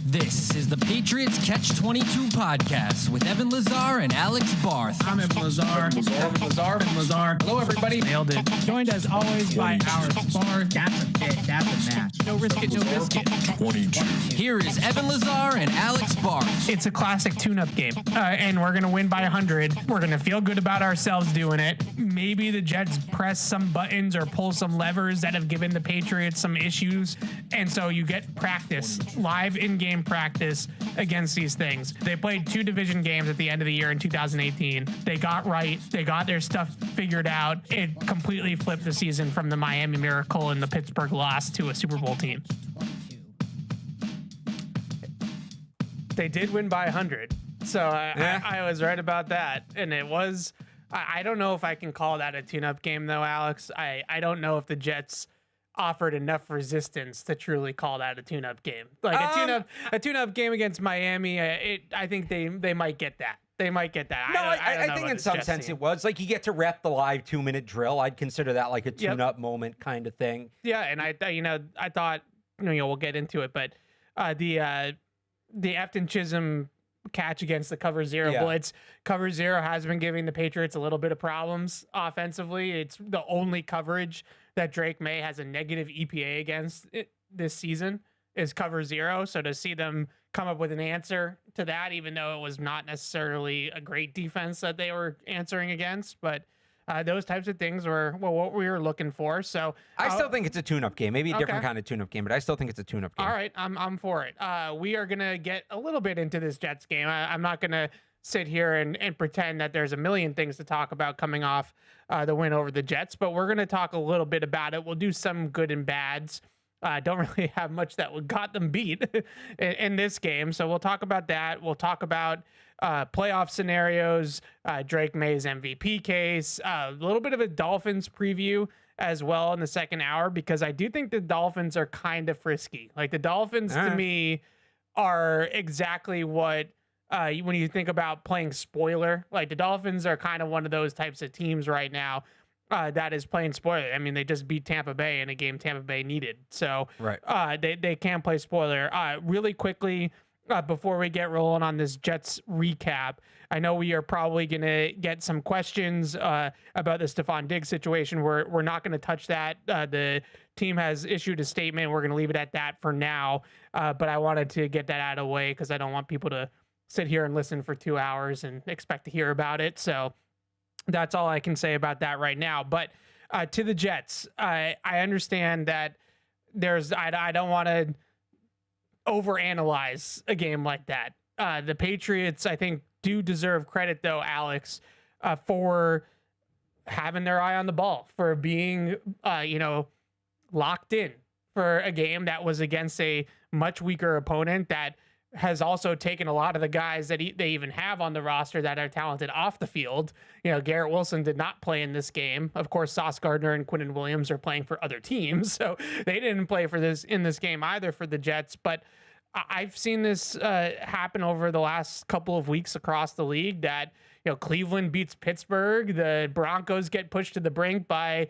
This is the Patriots Catch-22 podcast with Evan Lazar and Alex Barth. I'm Evan Lazar. Evan Lazar. Hello, everybody. Nailed it. Joined as always by our Barth. That's a fit. That's a match. No risk it, no biscuit. 22. Here is Evan Lazar and Alex Barth. It's a classic tune-up game, and we're going to win by 100. We're going to feel good about ourselves doing it. Maybe the Jets press some buttons or pull some levers that have given the Patriots some issues, and so you get practice, live in-game practice against these things. They played 2 division games at the end of the year in 2018. They got right. They got their stuff figured out. It completely flipped the season from the Miami Miracle and the Pittsburgh loss to a Super Bowl team. They did win by 100. So I was right about that. And it was, I don't know if I can call that a tune-up game though, Alex. I don't know if the Jets offered enough resistance to truly call that a tune-up game. Like a tune-up game against Miami, I think they might get that. They might get that. No, I think in some sense it was. Like, you get to rep the live 2-minute drill. I'd consider that like a tune-up moment kind of thing. Yeah, and I thought, we'll get into it, but the Efton Chisholm catch against the cover zero blitz. Cover zero has been giving the Patriots a little bit of problems offensively. It's the only coverage that Drake Maye has a negative EPA against this season is cover zero. So to see them come up with an answer to that, even though it was not necessarily a great defense that they were answering against, but those types of things were what we were looking for. So I still think it's a tune-up game, maybe a different kind of tune-up game, but I still think it's a tune-up game. All right, I'm for it. We are gonna get a little bit into this Jets game. I'm not gonna sit here and pretend that there's a million things to talk about coming off the win over the Jets, but we're gonna talk a little bit about it. We'll do some good and bads. Don't really have much that got them beat in this game, so we'll talk about that. We'll talk about playoff scenarios, Drake Maye's MVP case, a little bit of a Dolphins preview as well in the second hour, because I do think the Dolphins are kind of frisky. Like, the Dolphins to me are exactly what when you think about playing spoiler, like the Dolphins are kind of one of those types of teams right now that is playing spoiler. I mean, they just beat Tampa Bay in a game Tampa Bay needed. So they can play spoiler. Really quickly, before we get rolling on this Jets recap, I know we are probably going to get some questions about the Stephon Diggs situation. We're not going to touch that. The team has issued a statement. We're going to leave it at that for now. But I wanted to get that out of the way because I don't want people to sit here and listen for 2 hours and expect to hear about it. So that's all I can say about that right now. But to the Jets, I understand that I don't want to overanalyze a game like that. The Patriots, I think, do deserve credit, though, Alex, for having their eye on the ball, for being, locked in for a game that was against a much weaker opponent that has also taken a lot of the guys that they even have on the roster that are talented off the field. Garrett Wilson did not play in this game. Of course, Sauce Gardner and Quinnen Williams are playing for other teams, so they didn't play in this game either for the Jets. But I've seen this happen over the last couple of weeks across the league that, Cleveland beats Pittsburgh. The Broncos get pushed to the brink by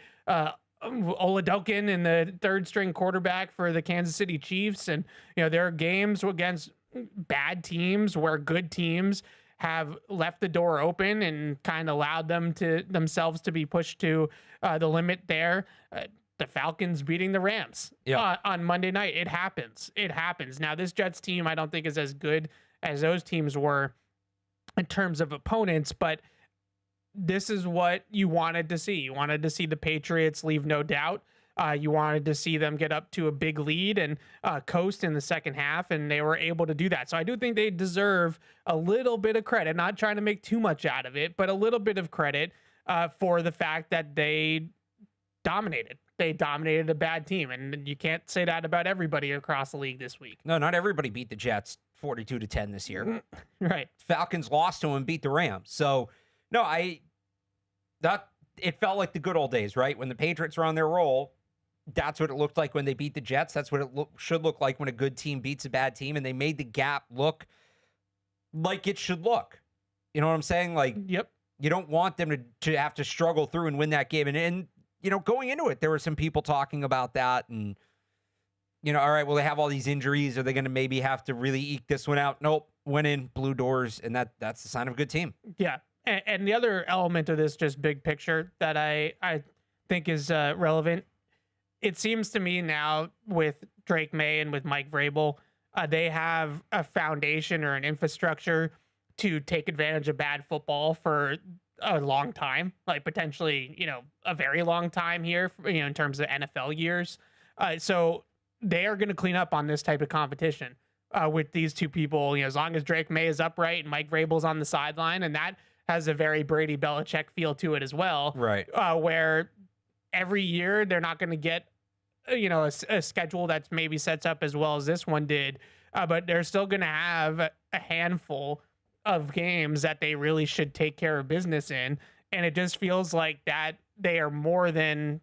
Oladokin and the third-string quarterback for the Kansas City Chiefs. And, there are games against bad teams where good teams have left the door open and kind of allowed themselves to be pushed to the limit there. The Falcons beating the Rams on Monday night. It happens. Now, this Jets team, I don't think is as good as those teams were in terms of opponents, but this is what you wanted to see. You wanted to see the Patriots leave no doubt. You wanted to see them get up to a big lead and coast in the second half, and they were able to do that. So I do think they deserve a little bit of credit, not trying to make too much out of it, but a little bit of credit for the fact that they dominated. They dominated a bad team, and you can't say that about everybody across the league this week. No, not everybody beat the Jets 42-10 this year. Right. Falcons lost to them and beat the Rams. So, no, it felt like the good old days, right? When the Patriots were on their roll, that's what it looked like when they beat the Jets. That's what it should look like when a good team beats a bad team, and they made the gap look like it should look. You know what I'm saying? Like, yep. You don't want them to have to struggle through and win that game. And going into it, there were some people talking about that, and all right, well, they have all these injuries. Are they going to maybe have to really eke this one out? Nope. Went in, blue doors, and that's the sign of a good team. Yeah. And the other element of this just big picture that I think is relevant, it seems to me now with Drake Maye and with Mike Vrabel, they have a foundation or an infrastructure to take advantage of bad football for a long time, like potentially, a very long time here, in terms of NFL years. So they are going to clean up on this type of competition with these two people, as long as Drake Maye is upright and Mike Vrabel's on the sideline. And that has a very Brady Belichick feel to it as well. Right. Where every year they're not going to get, a schedule that's maybe sets up as well as this one did. But they're still going to have a handful of games that they really should take care of business in. And it just feels like that they are more than,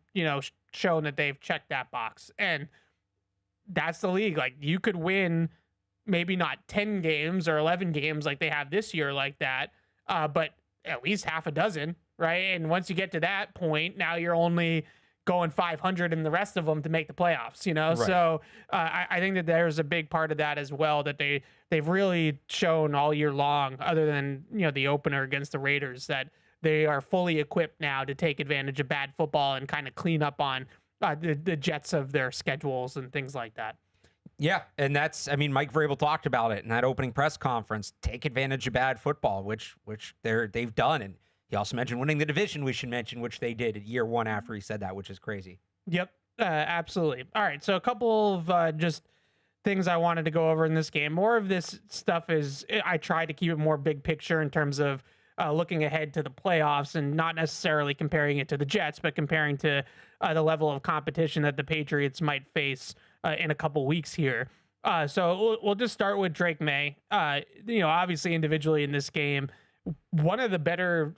shown that they've checked that box. And that's the league. Like, you could win maybe not 10 games or 11 games like they have this year like that, but at least half a dozen, right? And once you get to that point, now you're only going 500 in the rest of them to make the playoffs, Right. So I think that there's a big part of that as well, that they've really shown all year long, other than, the opener against the Raiders, that they are fully equipped now to take advantage of bad football and kind of clean up on the Jets of their schedules and things like that. Yeah, and Mike Vrabel talked about it in that opening press conference. Take advantage of bad football, which they've done, and he also mentioned winning the division. We should mention, which they did year one after he said that, which is crazy. Yep, absolutely. All right, so a couple of just things I wanted to go over in this game. More of this stuff is I try to keep it more big picture in terms of looking ahead to the playoffs, and not necessarily comparing it to the Jets, but comparing to the level of competition that the Patriots might face in a couple weeks here. So we'll just start with Drake Maye. Obviously individually in this game, one of the better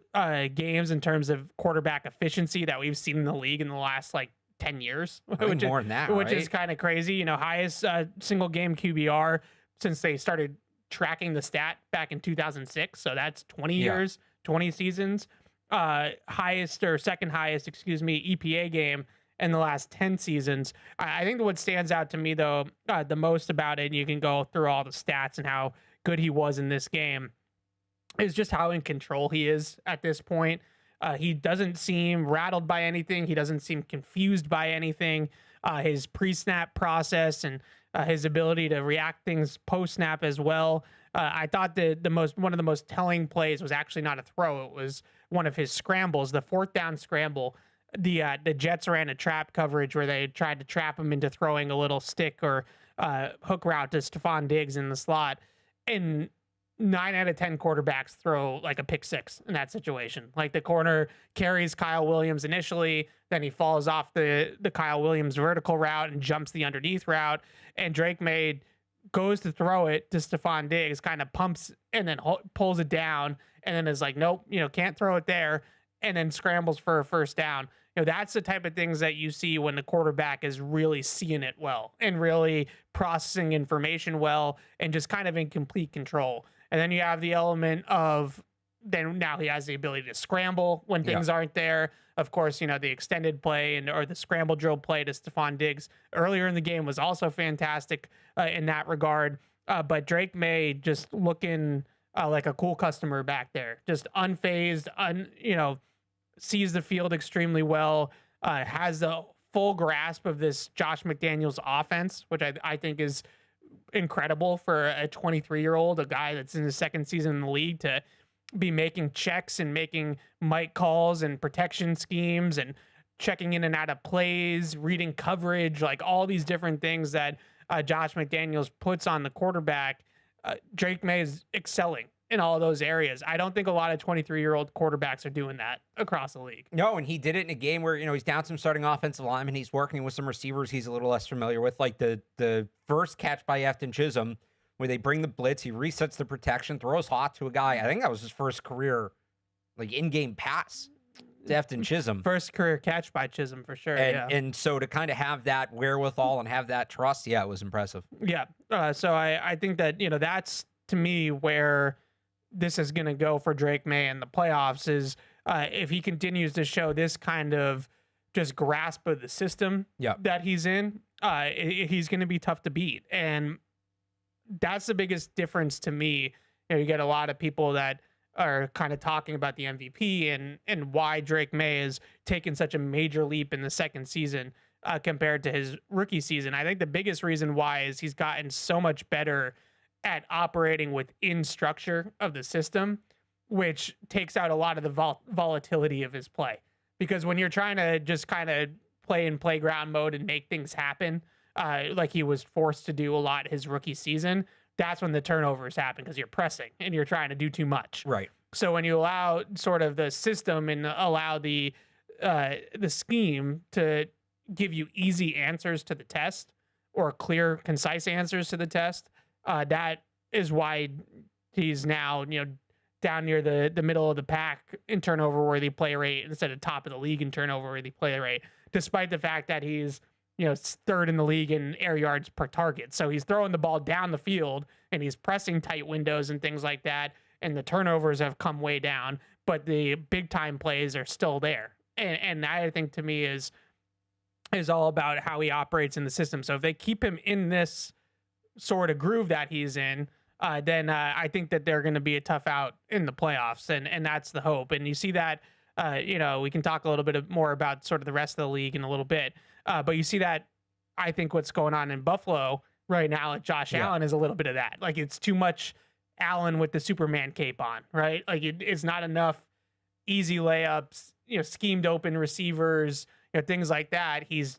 games in terms of quarterback efficiency that we've seen in the league in the last 10 years, which more than that, right? Is kind of crazy. Highest single game QBR since they started tracking the stat back in 2006. So that's 20 years, 20 seasons. Highest or second highest, EPA game in the last 10 seasons. I think what stands out to me, though, the most about it, and you can go through all the stats and how good he was in this game, is just how in control he is at this point. He doesn't seem rattled by anything. He doesn't seem confused by anything. His pre-snap process and his ability to react things post-snap as well. I thought one of the most telling plays was actually not a throw. It was one of his scrambles, the fourth down scramble. The Jets ran a trap coverage where they tried to trap him into throwing a little stick or hook route to Stephon Diggs in the slot. And 9 out of 10 quarterbacks throw a pick six in that situation. The corner carries Kyle Williams initially, then he falls off the Kyle Williams vertical route and jumps the underneath route. And Drake Maye goes to throw it to Stephon Diggs, kind of pumps and then pulls it down, and then is nope, can't throw it there, and then scrambles for a first down. That's the type of things that you see when the quarterback is really seeing it well and really processing information well and just kind of in complete control. And then you have the element of now he has the ability to scramble when things aren't there. Of course, the extended play or the scramble drill play to Stephon Diggs earlier in the game was also fantastic in that regard. But Drake Maye just looking like a cool customer back there, just unfazed, sees the field extremely well, has the full grasp of this Josh McDaniels offense, which I think is incredible for a 23-year-old, a guy that's in his second season in the league, to be making checks and making mic calls and protection schemes and checking in and out of plays, reading coverage, all these different things that Josh McDaniels puts on the quarterback. Drake Maye is excelling in all of those areas. I don't think a lot of 23-year-old quarterbacks are doing that across the league. No, and he did it in a game where, he's down some starting offensive linemen. He's working with some receivers he's a little less familiar with, like the first catch by Efton Chisholm, where they bring the blitz, he resets the protection, throws hot to a guy. I think that was his first career, in-game pass to Efton Chisholm. First career catch by Chisholm, for sure. And so to kind of have that wherewithal and have that trust, it was impressive. Yeah. So I think that, that's, to me, where this is going to go for Drake Maye in the playoffs is if he continues to show this kind of just grasp of the system that he's in, he's going to be tough to beat. And that's the biggest difference to me. You get a lot of people that are kind of talking about the MVP and why Drake Maye has taken such a major leap in the second season compared to his rookie season. I think the biggest reason why is he's gotten so much better at operating within structure of the system, which takes out a lot of the volatility of his play. Because when you're trying to just kind of play in playground mode and make things happen, like he was forced to do a lot his rookie season, that's when the turnovers happen because you're pressing and you're trying to do too much. Right. So when you allow sort of the system and allow the scheme to give you easy answers to the test or clear, concise answers to the test, that is why he's now, down near the middle of the pack in turnover worthy play rate instead of top of the league in turnover worthy play rate, despite the fact that he's third in the league in air yards per target. So he's throwing the ball down the field and he's pressing tight windows and things like that. And the turnovers have come way down, but the big time plays are still there. And I think to me is all about how he operates in the system. So if they keep him in this sort of groove that he's in, then I think that they're going to be a tough out in the playoffs. And that's the hope. And you see that, we can talk a little bit more about sort of the rest of the league in a little bit. But you see that I think what's going on in Buffalo right now with Josh Allen is a little bit of that. Like it's too much Allen with the Superman cape on, right? Like it's not enough easy layups, schemed open receivers, things like that. He's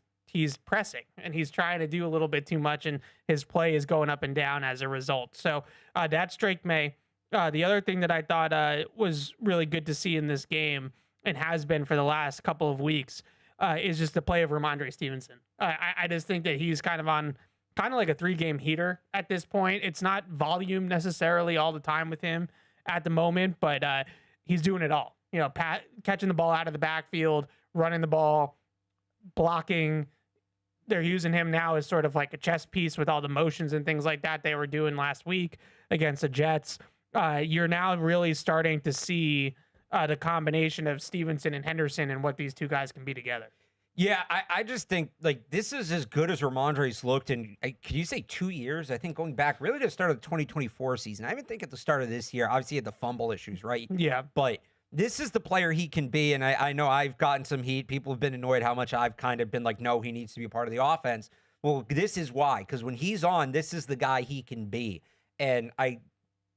pressing and he's trying to do a little bit too much and his play is going up and down as a result. So that's Drake Maye. The other thing that I thought was really good to see in this game and has been for the last couple of weeks is just the play of Rhamondre Stevenson. I just think that he's kind of like a 3-game heater at this point. It's not volume necessarily all the time with him at the moment, but he's doing it all. Catching the ball out of the backfield, running the ball, blocking. They're using him now as sort of like a chess piece with all the motions and things like that they were doing last week against the Jets. You're now really starting to see the combination of Stevenson and Henderson and what these two guys can be together. Yeah, I just think like this is as good as Rhamondre's looked in, can you say 2 years? I think going back really to the start of the 2024 season. I even think at the start of this year, obviously he had the fumble issues, right? Yeah. But this is the player he can be, and I know I've gotten some heat. People have been annoyed how much I've kind of been like, no, he needs to be a part of the offense. Well, this is why, because when he's on, this is the guy he can be. And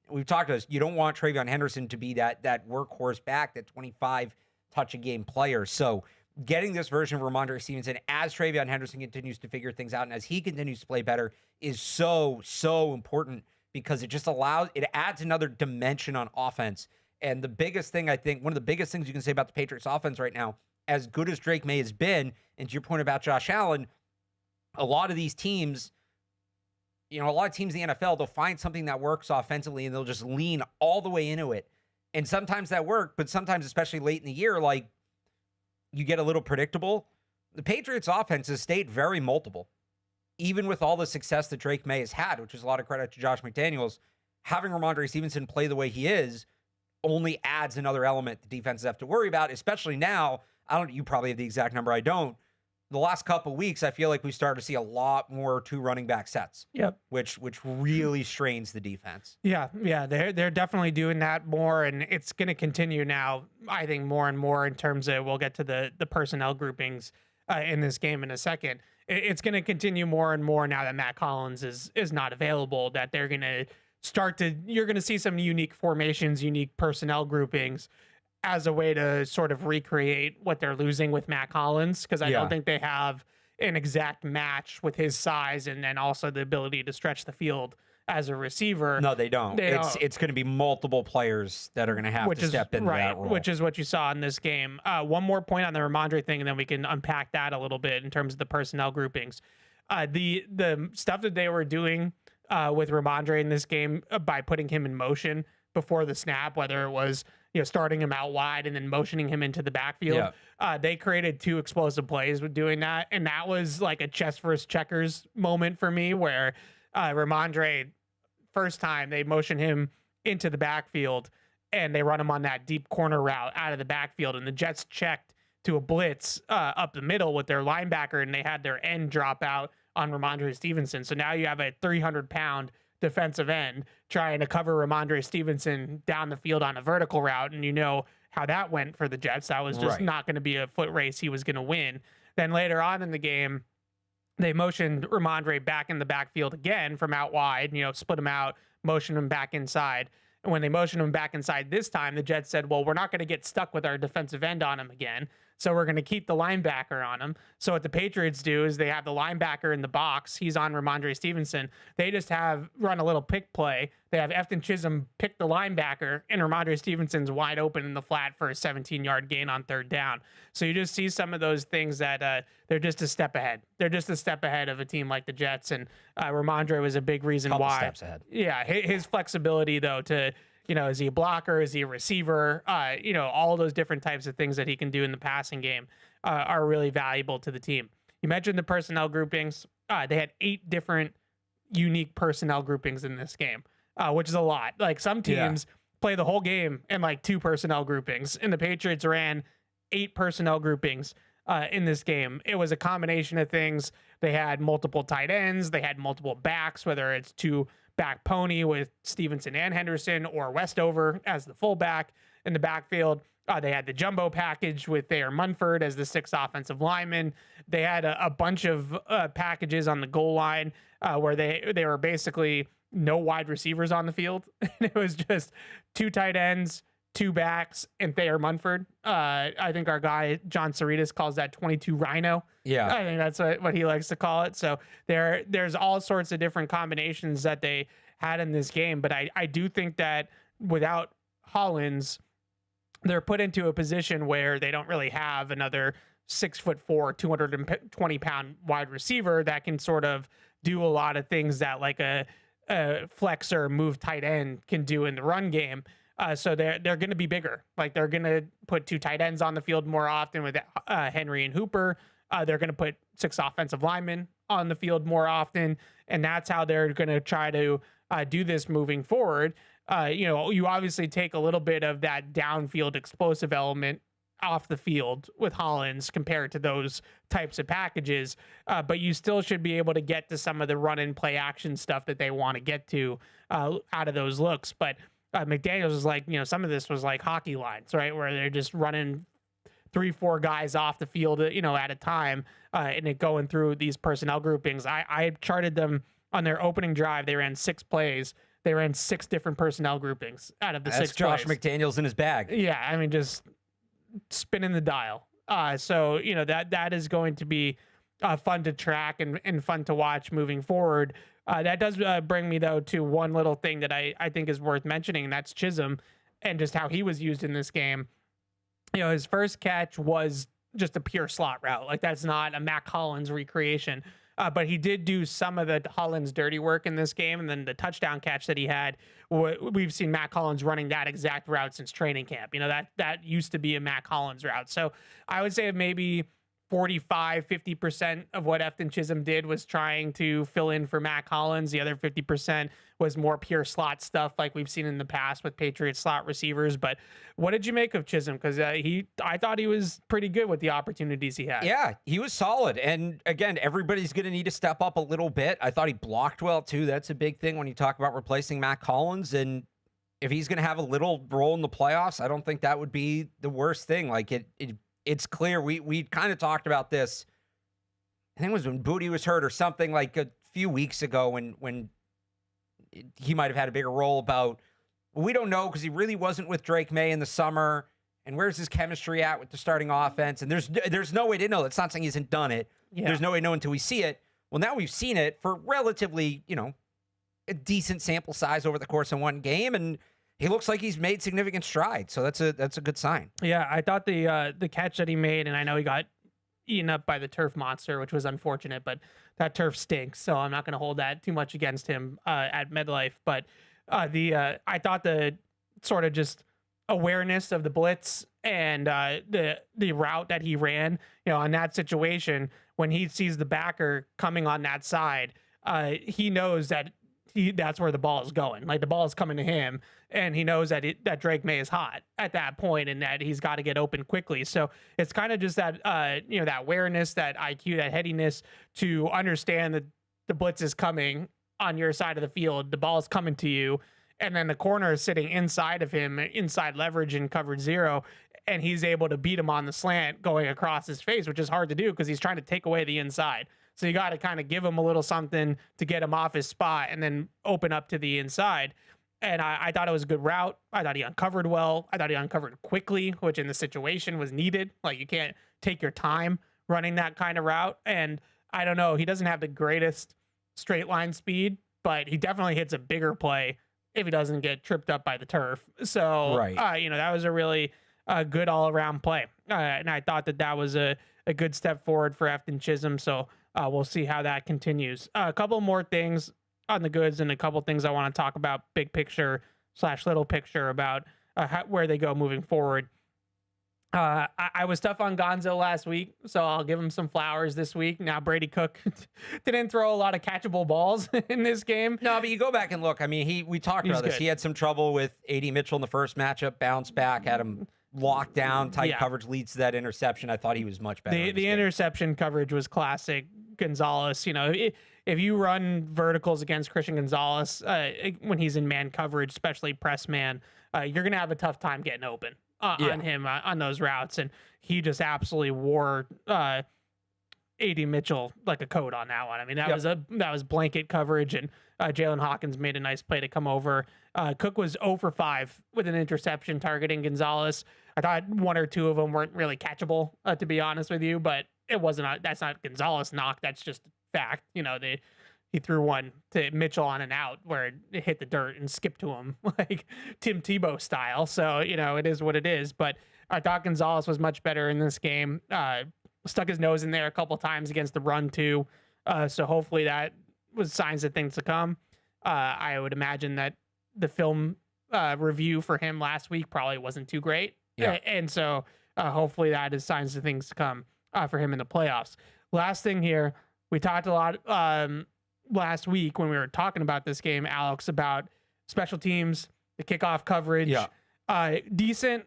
we've talked about this. You don't want Travion Henderson to be that workhorse back, that 25 touch a game player. So getting this version of Rhamondre Stevenson as Travion Henderson continues to figure things out and as he continues to play better is so important because it adds another dimension on offense. And the biggest thing, I think, one of the biggest things you can say about the Patriots offense right now, as good as Drake Maye has been, and to your point about Josh Allen, a lot of these teams, a lot of teams in the NFL, they'll find something that works offensively and they'll just lean all the way into it. And sometimes that works, but sometimes, especially late in the year, like you get a little predictable. The Patriots offense has stayed very multiple. Even with all the success that Drake Maye has had, which is a lot of credit to Josh McDaniels, having Rhamondre Stevenson play the way he is only adds another element the defenses have to worry about, especially now. You probably have the exact number. I don't. The last couple of weeks, I feel like we started to see a lot more 2 running back sets. Yep. Which really strains the defense. Yeah. They're definitely doing that more, and it's going to continue now, I think, more and more in terms of, we'll get to the personnel groupings in this game in a second. It's going to continue more and more now that Matt Collins is not available, that they're going to you're going to see some unique formations, unique personnel groupings as a way to sort of recreate what they're losing with Matt Collins. Cause I don't think they have an exact match with his size and then also the ability to stretch the field as a receiver. No, they don't. It's going to be multiple players that are going to have to step into that role. Which is what you saw in this game. One more point on the Rhamondre thing, and then we can unpack that a little bit in terms of the personnel groupings. The stuff that they were doing with Rhamondre in this game by putting him in motion before the snap, whether it was starting him out wide and then motioning him into the backfield. They created 2 explosive plays with doing that, and that was like a chess versus checkers moment for me, where Rhamondre, first time they motion him into the backfield and they run him on that deep corner route out of the backfield, and the Jets checked to a blitz up the middle with their linebacker, and they had their end drop out on Rhamondre Stevenson. So now you have a 300-pound defensive end trying to cover Rhamondre Stevenson down the field on a vertical route. And you know how that went for the Jets. That was just not going to be a foot race he was going to win. Then later on in the game, they motioned Rhamondre back in the backfield again from out wide, split him out, motioned him back inside. And when they motioned him back inside this time, the Jets said, well, we're not going to get stuck with our defensive end on him again. So we're going to keep the linebacker on him. So what the Patriots do is they have the linebacker in the box. He's on Rhamondre Stevenson. They just run a little pick play. They have Efton Chisholm pick the linebacker, and Rhamondre Stevenson's wide open in the flat for a 17-yard gain on third down. So you just see some of those things that they're just a step ahead. They're just a step ahead of a team like the Jets, and Rhamondre was a big reason why. Steps ahead. Yeah, his flexibility, though, to is he a blocker? Is he a receiver? All those different types of things that he can do in the passing game are really valuable to the team. You mentioned the personnel groupings. They had 8 different unique personnel groupings in this game, which is a lot. Like some teams play the whole game in like 2 personnel groupings, and the Patriots ran 8 personnel groupings in this game. It was a combination of things. They had multiple tight ends. They had multiple backs, whether it's 2 back pony with Stevenson and Henderson or Westover as the fullback in the backfield. They had the jumbo package with Thayer Munford as the 6th offensive lineman. They had a bunch of packages on the goal line where they were basically no wide receivers on the field. It was just 2 tight ends, 2 backs, and Thayer Munford. I think our guy John Cerritos calls that 22 Rhino. Yeah, I think that's what he likes to call it. So there's all sorts of different combinations that they had in this game. But I do think that without Hollins, they're put into a position where they don't really have another 6'4", 220-pound wide receiver that can sort of do a lot of things that like a flex or move tight end can do in the run game. So they're going to be bigger. Like they're going to put 2 tight ends on the field more often with Henry and Hooper. They're going to put 6 offensive linemen on the field more often, and that's how they're going to try to do this moving forward. You obviously take a little bit of that downfield explosive element off the field with Hollins compared to those types of packages, but you still should be able to get to some of the run and play action stuff that they want to get to out of those looks. But McDaniels was like, some of this was like hockey lines, right? Where they're just running 3-4 guys off the field, at a time, and it going through these personnel groupings. I charted them on their opening drive. They ran 6 plays. They ran 6 different personnel groupings out of the 6 Josh plays. McDaniels in his bag. Yeah, I mean, just spinning the dial. So that is going to be fun to track and fun to watch moving forward. That does bring me, though, to one little thing that I think is worth mentioning, and that's Chisholm and just how he was used in this game. His first catch was just a pure slot route. Like, that's not a Mac Hollins recreation. But he did do some of the Hollins dirty work in this game. And then the touchdown catch that he had, we've seen Mac Hollins running that exact route since training camp. That used to be a Mac Hollins route. So I would say maybe 45-50% of what Efton Chisholm did was trying to fill in for Mac Hollins. The other 50% was more pure slot stuff like we've seen in the past with Patriots slot receivers. But what did you make of Chisholm? Because I thought he was pretty good with the opportunities he had. Yeah, he was solid. And again, everybody's going to need to step up a little bit. I thought he blocked well, too. That's a big thing when you talk about replacing Mac Hollins. And if he's going to have a little role in the playoffs, I don't think that would be the worst thing. Like, it's clear. We kind of talked about this. I think it was when Booty was hurt or something like a few weeks ago when he might have had a bigger role about, we don't know because he really wasn't with Drake Maye in the summer. And where's his chemistry at with the starting offense? And there's no way to know. That's not saying he hasn't done it. Yeah. There's no way to know until we see it. Well, now we've seen it for relatively, a decent sample size over the course of one game. And he looks like he's made significant strides, so that's a good sign. Yeah, I thought the catch that he made, and I know he got eaten up by the turf monster, which was unfortunate, but that turf stinks, so I'm not going to hold that too much against him at MetLife. But I thought the sort of just awareness of the blitz and the route that he ran, on that situation, when he sees the backer coming on that side, he knows that that's where the ball is going. Like the ball is coming to him, and he knows that that Drake Maye is hot at that point, and that he's got to get open quickly. So it's kind of just that that awareness, that IQ, that headiness to understand that the blitz is coming on your side of the field, the ball is coming to you, and then the corner is sitting inside of him, inside leverage and coverage zero, and he's able to beat him on the slant going across his face, which is hard to do because he's trying to take away the inside. So you got to kind of give him a little something to get him off his spot and then open up to the inside. And I thought it was a good route. I thought he uncovered well. I thought he uncovered quickly, which in the situation was needed. Like you can't take your time running that kind of route. And I don't know, he doesn't have the greatest straight line speed, but he definitely hits a bigger play if he doesn't get tripped up by the turf. So, that was a really good all around play. And I thought that was a good step forward for Efton Chisholm. So we'll see how that continues. A couple more things on the goods and a couple things I want to talk about big picture / little picture about where they go moving forward. I was tough on Gonzo last week, so I'll give him some flowers this week. Now, Brady Cook didn't throw a lot of catchable balls in this game. No, but you go back and look. I mean, we talked about this. He had some trouble with A.D. Mitchell in the first matchup, bounced back, had him locked down, tight coverage leads to that interception. I thought he was much better. The interception coverage was classic Gonzalez. If you run verticals against Christian Gonzalez when he's in man coverage, especially press man, you're going to have a tough time getting open on him on those routes. And he just absolutely wore A.D. Mitchell like a coat on that one. I mean, that was blanket coverage, and Jalen Hawkins made a nice play to come over. Cook was 0 for 5 with an interception targeting Gonzalez. I thought one or two of them weren't really catchable, to be honest with you, but it wasn't. That's not Gonzalez knock. That's just fact. He threw one to Mitchell on an out where it hit the dirt and skipped to him like Tim Tebow style. So, it is what it is. But I thought Gonzalez was much better in this game. Stuck his nose in there a couple times against the run too. So hopefully that was signs of things to come. I would imagine that the film review for him last week probably wasn't too great. Yeah. And so hopefully that is signs of things to come for him in the playoffs. Last thing here, we talked a lot last week when we were talking about this game, Alex, about special teams, the kickoff coverage. Yeah. Decent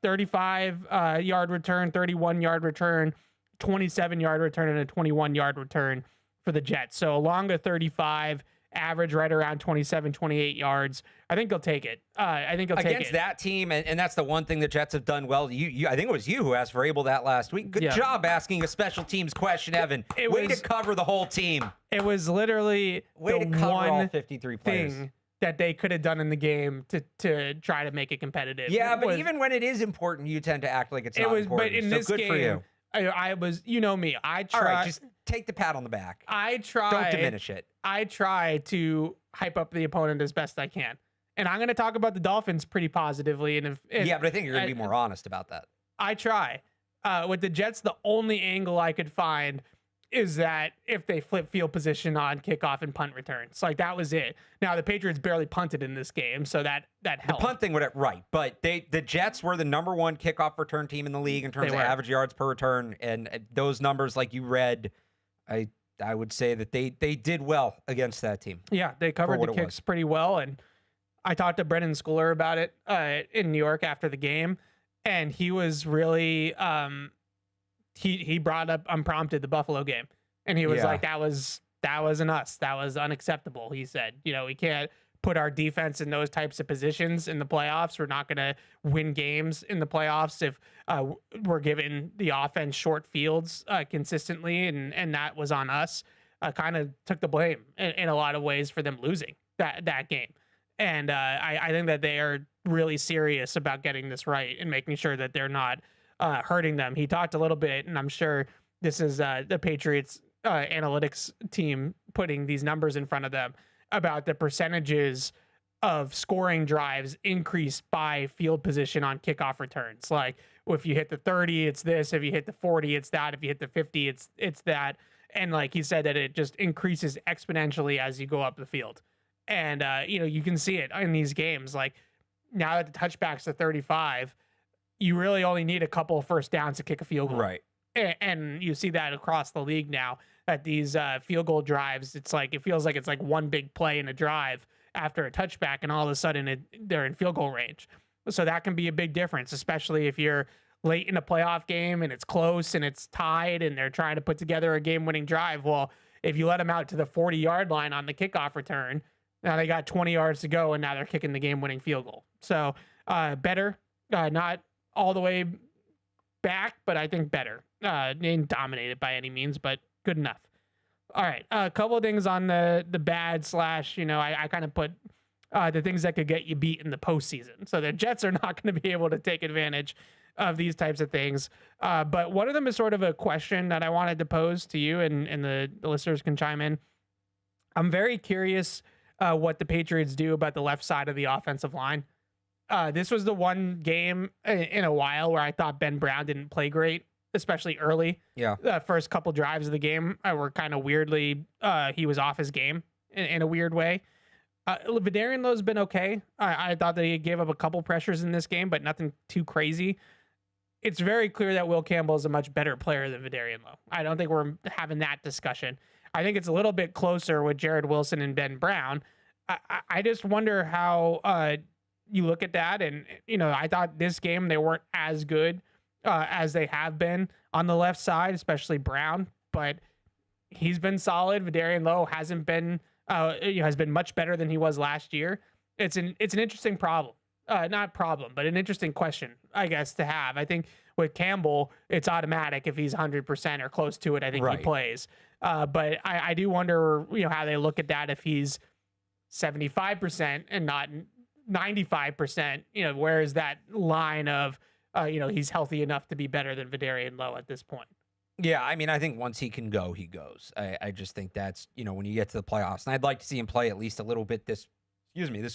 35 yard return, 31 yard return, 27 yard return, and a 21 yard return for the Jets. So along the 35, average right around 27, 28 yards. I think he'll take it. I think he'll take it. Against that team, and that's the one thing the Jets have done well. I think it was you who asked for Abel that last week. Good job asking a special teams question, Evan. Way to cover the whole team. It was literally the one 53 players. Thing that they could have done in the game to try to make it competitive. Yeah, but even when it is important, you tend to act like it's not important. But in this good game, for you. I was, me. I tried. All right, just take the pat on the back. I try. Don't diminish it. I try to hype up the opponent as best I can, and I'm going to talk about the Dolphins pretty positively. And but I think you're going to be more honest about that. I try. With the Jets, the only angle I could find is that if they flip field position on kickoff and punt returns, like that was it. Now the Patriots barely punted in this game, so that helped. The punt thing would right, but the Jets were the number one kickoff return team in the league in terms of average yards per return, and those numbers, like you read, I would say that they did well against that team. Yeah, they covered the kicks pretty well, and I talked to Brendan Schooler about it in New York after the game, and he was really he brought up unprompted the Buffalo game, and he was like, that wasn't us. That was unacceptable. He said, we can't put our defense in those types of positions in the playoffs. We're not going to win games in the playoffs if we're giving the offense short fields consistently, and that was on us. Kind of took the blame in a lot of ways for them losing that game. And I think that they are really serious about getting this right and making sure that they're not hurting them. He talked a little bit, and I'm sure this is the Patriots analytics team putting these numbers in front of them about the percentages of scoring drives increased by field position on kickoff returns. Like if you hit the 30, it's this. If you hit the 40, it's that. If you hit the 50, it's that. And like he said, that it just increases exponentially as you go up the field. And you can see it in these games. Like now that the touchback's to 35, you really only need a couple of first downs to kick a field goal. Right. And you see that across the league now at these field goal drives. It feels like it's like one big play in a drive after a touchback, and all of a sudden they're in field goal range. So that can be a big difference, especially if you're late in a playoff game and it's close and it's tied and they're trying to put together a game-winning drive. Well, if you let them out to the 40-yard line on the kickoff return, now they got 20 yards to go, and now they're kicking the game-winning field goal. So better, not all the way back, but I think better. Ain't dominated by any means, but good enough. All right, a couple of things on the bad / I kind of put the things that could get you beat in the postseason. So the Jets are not going to be able to take advantage of these types of things. But one of them is sort of a question that I wanted to pose to you, and the listeners can chime in. I'm very curious what the Patriots do about the left side of the offensive line. This was the one game in a while where I thought Ben Brown didn't play great, especially early. Yeah. The first couple drives of the game were kind of weirdly, he was off his game in a weird way. Vidarian Lowe's been okay. I thought that he gave up a couple pressures in this game, but nothing too crazy. It's very clear that Will Campbell is a much better player than Vidarian Lowe. I don't think we're having that discussion. I think it's a little bit closer with Jared Wilson and Ben Brown. I just wonder how you look at that. And, I thought this game they weren't as good as they have been on the left side, especially Brown. But he's been solid. Vidarian Lowe hasn't been, has been much better than he was last year. It's an interesting problem. Not problem, but an interesting question, I guess, to have. I think with Campbell, it's automatic if he's 100% or close to it. I think Right. he plays. But I do wonder, how they look at that if he's 75% and not 95%. Where is that line of, he's healthy enough to be better than Vidarian Lowe at this point? Yeah, I mean, I think once he can go, he goes. I just think that's, when you get to the playoffs, and I'd like to see him play at least a little bit this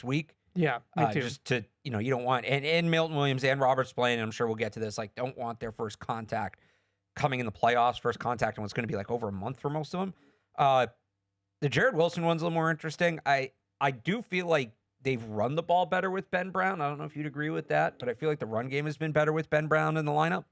week. Yeah, me too. Just to, you don't want, and Milton Williams and Roberts playing, and I'm sure we'll get to this, don't want their first contact coming in the playoffs, first contact, and what's going to be over a month for most of them. The Jared Wilson one's a little more interesting. I do feel like they've run the ball better with Ben Brown. I don't know if you'd agree with that, but I feel like the run game has been better with Ben Brown in the lineup.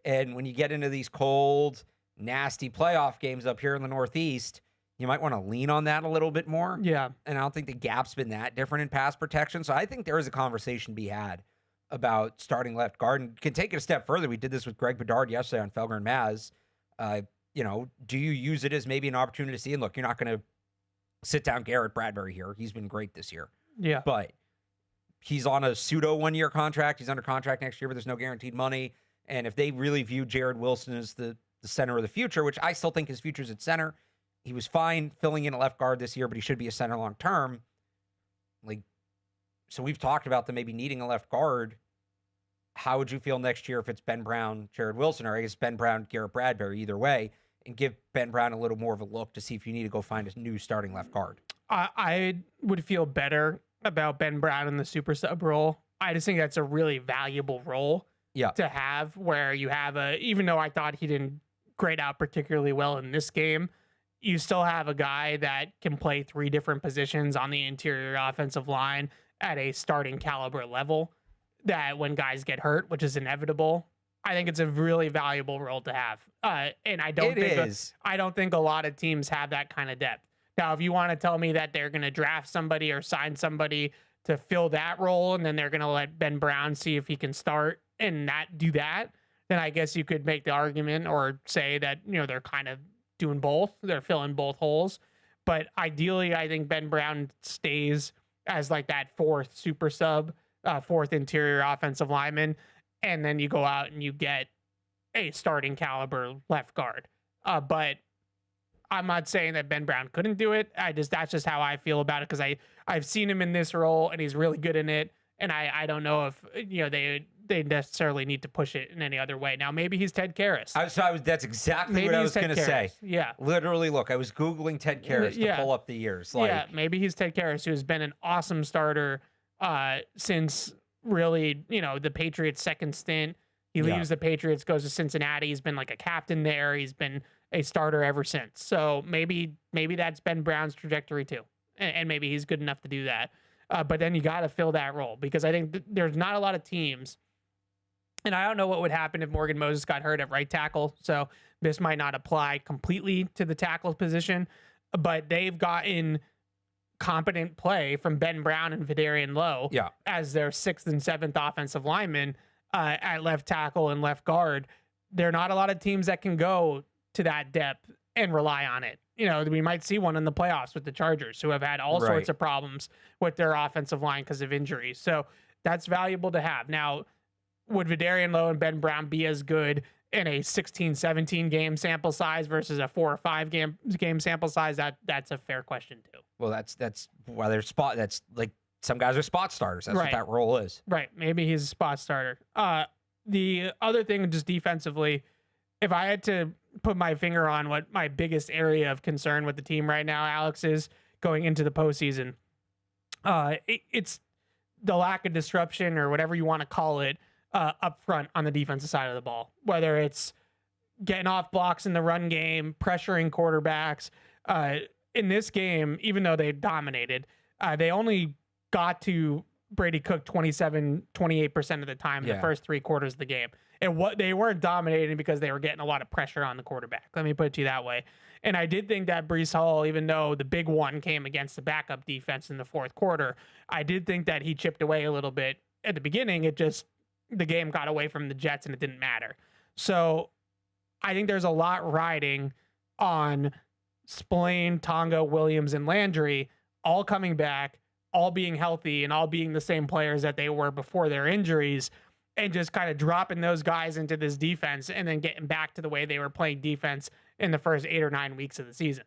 And when you get into these cold, nasty playoff games up here in the Northeast, you might want to lean on that a little bit more. Yeah. And I don't think the gap's been that different in pass protection. So I think there is a conversation to be had about starting left guard, and can take it a step further. We did this with Greg Bedard yesterday on Felger and Maz. Do you use it as maybe an opportunity to see? And look, you're not going to sit down Garrett Bradbury here. He's been great this year. Yeah. But he's on a pseudo 1-year contract. He's under contract next year, but there's no guaranteed money. And if they really view Jared Wilson as the center of the future, which I still think his future's at center, he was fine filling in at left guard this year, but he should be a center long term. So we've talked about them maybe needing a left guard. How would you feel next year if it's Ben Brown, Jared Wilson, or I guess Ben Brown, Garrett Bradbury, either way, and give Ben Brown a little more of a look to see if you need to go find a new starting left guard? I would feel better about Ben Brown in the super sub role. I just think that's a really valuable role to have, where you have even though I thought he didn't grade out particularly well in this game, you still have a guy that can play 3 different positions on the interior offensive line at a starting caliber level, that when guys get hurt, which is inevitable, I think it's a really valuable role to have. And I don't think a lot of teams have that kind of depth. Now, if you want to tell me that they're going to draft somebody or sign somebody to fill that role, and then they're going to let Ben Brown see if he can start and not do that, then I guess you could make the argument or say that, they're kind of doing both. They're filling both holes. But ideally, I think Ben Brown stays as that 4th super sub, 4th interior offensive lineman. And then you go out and you get a starting caliber left guard. But I'm not saying that Ben Brown couldn't do it. That's just how I feel about it, because I've seen him in this role and he's really good in it. And I don't know if they necessarily need to push it in any other way. Now, maybe he's Ted Karras. That's exactly what I was going to say. Yeah. Literally, look, I was Googling Ted Karras to pull up the years. Maybe he's Ted Karras, who has been an awesome starter since really, the Patriots' second stint. He leaves the Patriots, goes to Cincinnati. He's been a captain there. He's been a starter ever since. So maybe that's Ben Brown's trajectory too. And maybe he's good enough to do that. But then you got to fill that role, because I think there's not a lot of teams And I don't know what would happen if Morgan Moses got hurt at right tackle. So this might not apply completely to the tackle position, but they've gotten competent play from Ben Brown and Vidarian Lowe as their 6th and 7th offensive linemen at left tackle and left guard. There are not a lot of teams that can go to that depth and rely on it. We might see one in the playoffs with the Chargers, who have had all sorts of problems with their offensive line because of injuries. So that's valuable to have. Now, would Vidarian Lowe and Ben Brown be as good in a 16, 17 game sample size versus a 4 or 5 game sample size? That's a fair question too. Well, that's why they're that's like some guys are spot starters. That's what that role is. Right. Maybe he's a spot starter. The other thing, just defensively, if I had to put my finger on what my biggest area of concern with the team right now, Alex, is going into the postseason, it's the lack of disruption, or whatever you want to call it, up front on the defensive side of the ball, whether it's getting off blocks in the run game, pressuring quarterbacks. In this game, even though they dominated, they only got to Brady Cook 28% of the time in the first 3 quarters of the game. And they weren't dominating because they were getting a lot of pressure on the quarterback. Let me put it to you that way. And I did think that Breece Hall, even though the big one came against the backup defense in the 4th quarter, I did think that he chipped away a little bit at the beginning. The game got away from the Jets and it didn't matter. So I think there's a lot riding on Spillane, Tonga, Williams, and Landry all coming back, all being healthy, and all being the same players that they were before their injuries, and just kind of dropping those guys into this defense and then getting back to the way they were playing defense in the first 8 or 9 weeks of the season.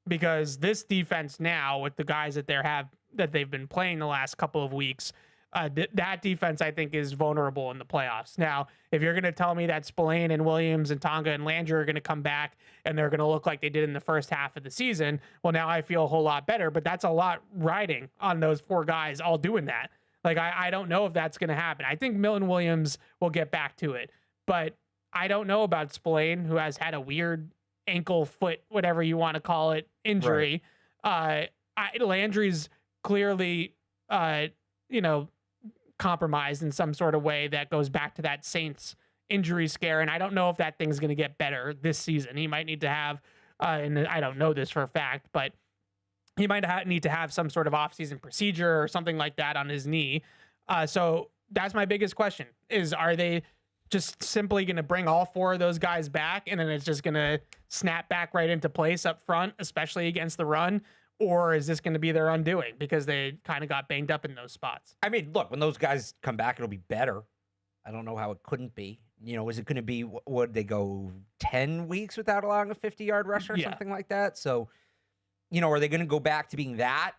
Because this defense now, with the guys that they've been playing the last couple of weeks, that defense, I think, is vulnerable in the playoffs. Now, if you're going to tell me that Spillane and Williams and Tonga and Landry are going to come back and they're going to look like they did in the first half of the season, well, now I feel a whole lot better. But that's a lot riding on those 4 guys all doing that. Like, I don't know if that's going to happen. I think Milton Williams will get back to it. But I don't know about Spillane, who has had a weird ankle, foot, whatever you want to call it, injury. Landry's clearly, compromised in some sort of way that goes back to that Saints injury scare. And I don't know if that thing's going to get better this season. He might need to have, and I don't know this for a fact, but he might need to have some sort of offseason procedure or something like that on his knee. So that's my biggest question is, are they just simply going to bring all 4 of those guys back and then it's just going to snap back right into place up front, especially against the run? Or is this going to be their undoing because they kind of got banged up in those spots? I mean, look, when those guys come back, it'll be better. I don't know how it couldn't be. Is it going to be, would they go 10 weeks without allowing a 50-yard rusher or something like that? So, are they going to go back to being that?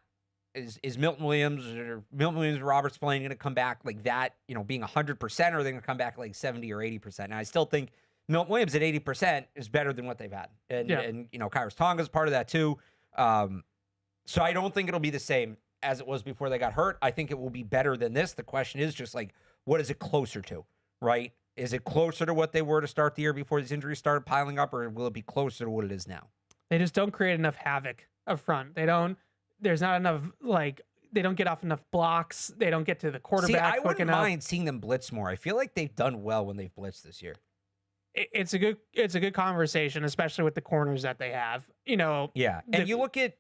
Is Milton Williams or Robert Spillane going to come back like that, being 100%, or are they going to come back like 70 or 80%? And I still think Milton Williams at 80% is better than what they've had. And Kairos Tonga is part of that too. So I don't think it'll be the same as it was before they got hurt. I think it will be better than this. The question is just like, what is it closer to, right? Is it closer to what they were to start the year before these injuries started piling up, or will it be closer to what it is now? They just don't create enough havoc up front. There's not enough, they don't get off enough blocks. They don't get to the quarterback quick enough. I wouldn't mind seeing them blitz more. I feel like they've done well when they've blitzed this year. It's a good conversation, especially with the corners that they have. Yeah, and you look at,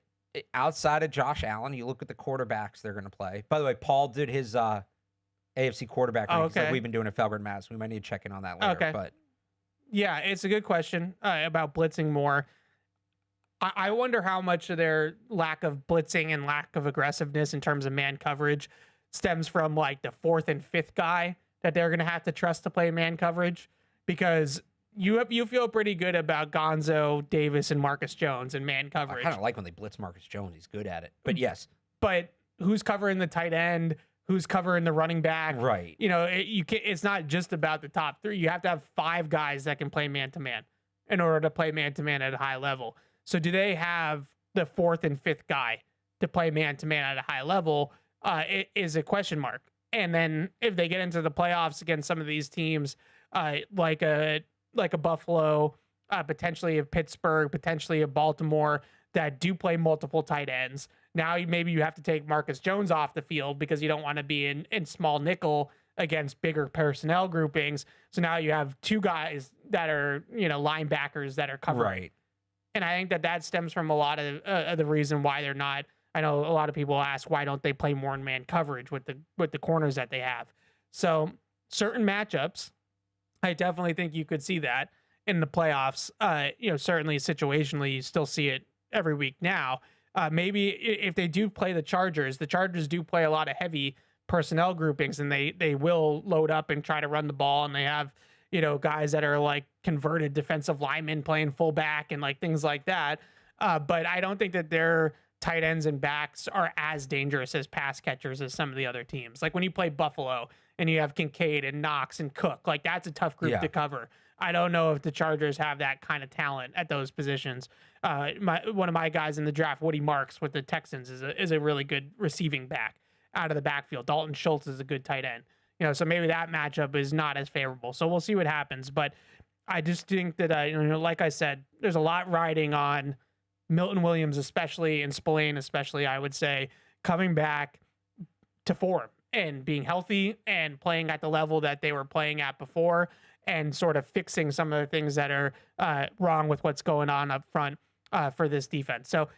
outside of Josh Allen, you look at the quarterbacks they're going to play. By the way, Paul did his AFC quarterback rankings like we've been doing at Felgren Mass. We might need to check in on that later. Okay. But yeah, it's a good question about blitzing more. I wonder how much of their lack of blitzing and lack of aggressiveness in terms of man coverage stems from like the 4th and 5th guy that they're going to have to trust to play man coverage, because you feel pretty good about Gonzo, Davis, and Marcus Jones and man coverage. I kind of like when they blitz Marcus Jones. He's good at it. But yes. But who's covering the tight end? Who's covering the running back? Right. It's not just about the top 3. You have to have 5 guys that can play man-to-man in order to play man-to-man at a high level. So do they have the 4th and 5th guy to play man-to-man at a high level? It is a question mark. And then if they get into the playoffs against some of these teams, like a Buffalo, potentially a Pittsburgh, potentially a Baltimore, that do play multiple tight ends. Now maybe you have to take Marcus Jones off the field because you don't want to be in small nickel against bigger personnel groupings. So now you have two guys that are, linebackers that are covering. Right. And I think that stems from a lot of the reason why they're not. I know a lot of people ask, why don't they play more in man coverage with the corners that they have? So certain matchups, I definitely think you could see that in the playoffs. Certainly situationally, you still see it every week now. Maybe if they do play the Chargers do play a lot of heavy personnel groupings, and they will load up and try to run the ball, and they have, guys that are like converted defensive linemen playing fullback and like things like that. But I don't think that their tight ends and backs are as dangerous as pass catchers as some of the other teams. Like when you play Buffalo and you have Kincaid and Knox and Cook, like that's a tough group to cover. I don't know if the Chargers have that kind of talent at those positions. One of my guys in the draft, Woody Marks with the Texans, is a really good receiving back out of the backfield. Dalton Schultz is a good tight end. So maybe that matchup is not as favorable. So we'll see what happens. But I just think that, like I said, there's a lot riding on Milton Williams, especially, and Spillane, especially, I would say, coming back to form and being healthy and playing at the level that they were playing at before, and sort of fixing some of the things that are wrong with what's going on up front for this defense. So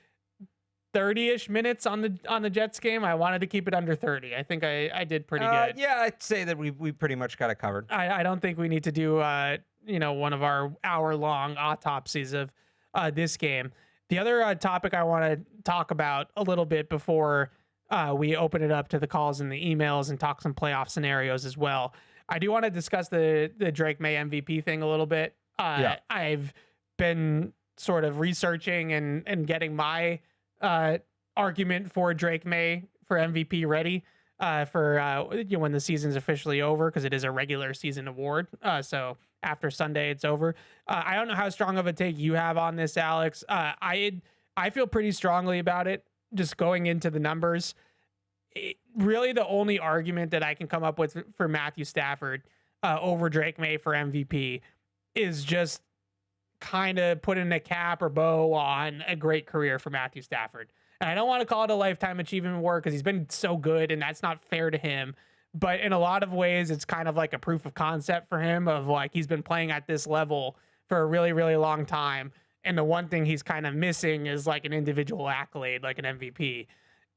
30-ish minutes on the Jets game. I wanted to keep it under 30. I think I did pretty good. Yeah, I'd say that we pretty much got it covered. I don't think we need to do one of our hour-long autopsies of this game. The other topic I want to talk about a little bit before we open it up to the calls and the emails and talk some playoff scenarios as well, I do want to discuss the Drake Maye MVP thing a little bit. I've been sort of researching and getting my argument for Drake Maye for MVP ready for when the season's officially over, because it is a regular season award. So after Sunday, it's over. I don't know how strong of a take you have on this, Alex. I feel pretty strongly about it. Just going into the numbers, really the only argument that I can come up with for Matthew Stafford over Drake Maye for MVP is just kind of putting a cap or bow on a great career for Matthew Stafford. And I don't want to call it a lifetime achievement award because he's been so good and that's not fair to him. But in a lot of ways, it's kind of like a proof of concept for him of like he's been playing at this level for a really, really long time. And the one thing he's kind of missing is like an individual accolade, like an MVP.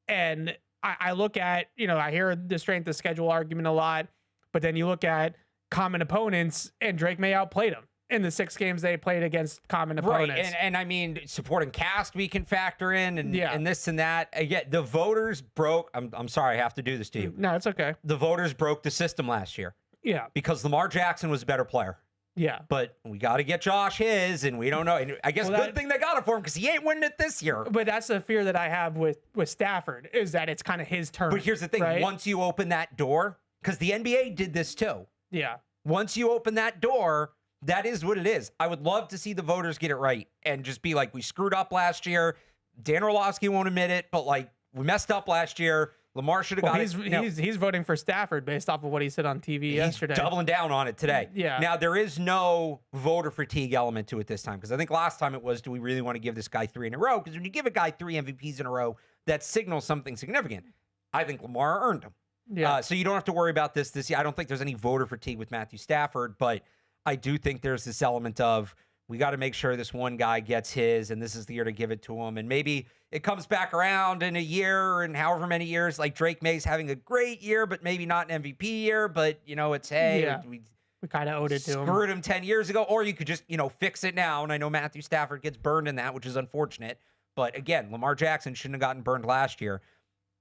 And I look at, I hear the strength of schedule argument a lot, but then you look at common opponents and Drake Maye outplayed him in the 6 games they played against common opponents. Right, and I mean, supporting cast we can factor in, and this and that. Again, the voters broke. I'm sorry, I have to do this to you. No, it's okay. The voters broke the system last year. Yeah. Because Lamar Jackson was a better player. Yeah. But we got to get Josh his, and we don't know. And I guess good thing they got it for him because he ain't winning it this year. But that's the fear that I have with Stafford, is that it's kind of his turn. But here's the thing. Right? Once you open that door, because the NBA did this too. Yeah. Once you open that door, that is what it is. I would love to see the voters get it right and just be like, we screwed up last year. Dan Orlovsky won't admit it, but like we messed up last year. Lamar should have got it. He's voting for Stafford based off of what he said on TV yesterday. Doubling down on it today. Yeah. Now, there is no voter fatigue element to it this time, because I think last time it was, do we really want to give this guy 3 in a row? Because when you give a guy 3 MVPs in a row, that signals something significant. I think Lamar earned them. Yeah. So you don't have to worry about this year. I don't think there's any voter fatigue with Matthew Stafford, but I do think there's this element of, we got to make sure this one guy gets his, and this is the year to give it to him. And maybe it comes back around in a year and however many years, like Drake Maye's having a great year, but maybe not an MVP year. But, it's, hey, we kind of owed it to him. Screwed him 10 years ago. Or you could just, fix it now. And I know Matthew Stafford gets burned in that, which is unfortunate. But again, Lamar Jackson shouldn't have gotten burned last year.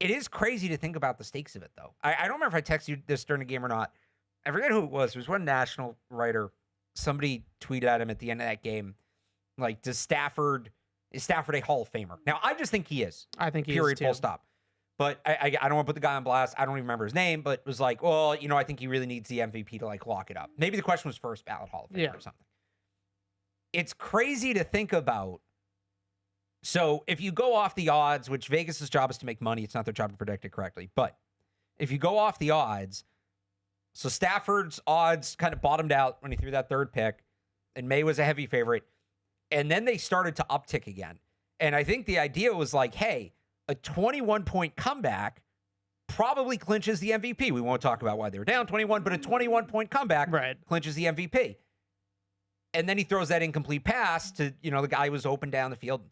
It is crazy to think about the stakes of it, though. I don't remember if I texted you this during the game or not. I forget who it was. It was one national writer. Somebody tweeted at him at the end of that game, like, is Stafford a Hall of Famer? Now, I just think he is. I think he is, period, too. full stop. But I don't want to put the guy on blast. I don't even remember his name, but it was like, well, I think he really needs the MVP to, like, lock it up. Maybe the question was first ballot Hall of Famer or something. It's crazy to think about. So if you go off the odds, which Vegas's job is to make money, it's not their job to predict it correctly. But if you go off the odds, so Stafford's odds kind of bottomed out when he threw that 3rd pick, and Maye was a heavy favorite. And then they started to uptick again. And I think the idea was like, hey, a 21-point comeback probably clinches the MVP. We won't talk about why they were down 21, but a 21-point comeback clinches the MVP. And then he throws that incomplete pass to, the guy who was open down the field.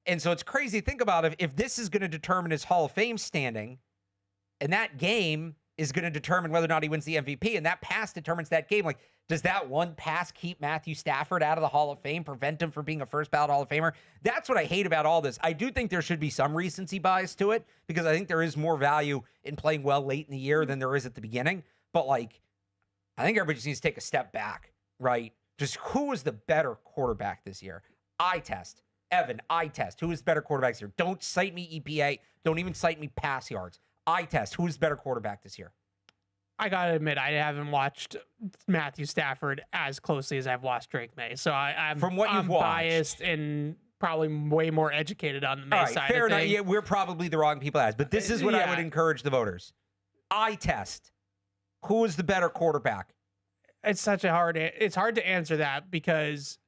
And so it's crazy to think about if this is going to determine his Hall of Fame standing, and that game is going to determine whether or not he wins the MVP, and that pass determines that game. Like, does that one pass keep Matthew Stafford out of the Hall of Fame, prevent him from being a first ballot Hall of Famer? That's what I hate about all this. I do think there should be some recency bias to it, because I think there is more value in playing well late in the year than there is at the beginning. But, I think everybody just needs to take a step back, right? Just who was the better quarterback this year? Eye test. Evan, eye test. Who is the better quarterback this year? Don't cite me EPA. Don't even cite me pass yards. Eye test. Who's the better quarterback this year? I gotta admit, I haven't watched Matthew Stafford as closely as I've watched Drake Maye. So I'm biased and probably way more educated on the Maye side. Fair of enough. things. Yeah, we're probably the wrong people to ask, but this is what I would encourage the voters. Eye test. Who is the better quarterback? It's hard to answer that because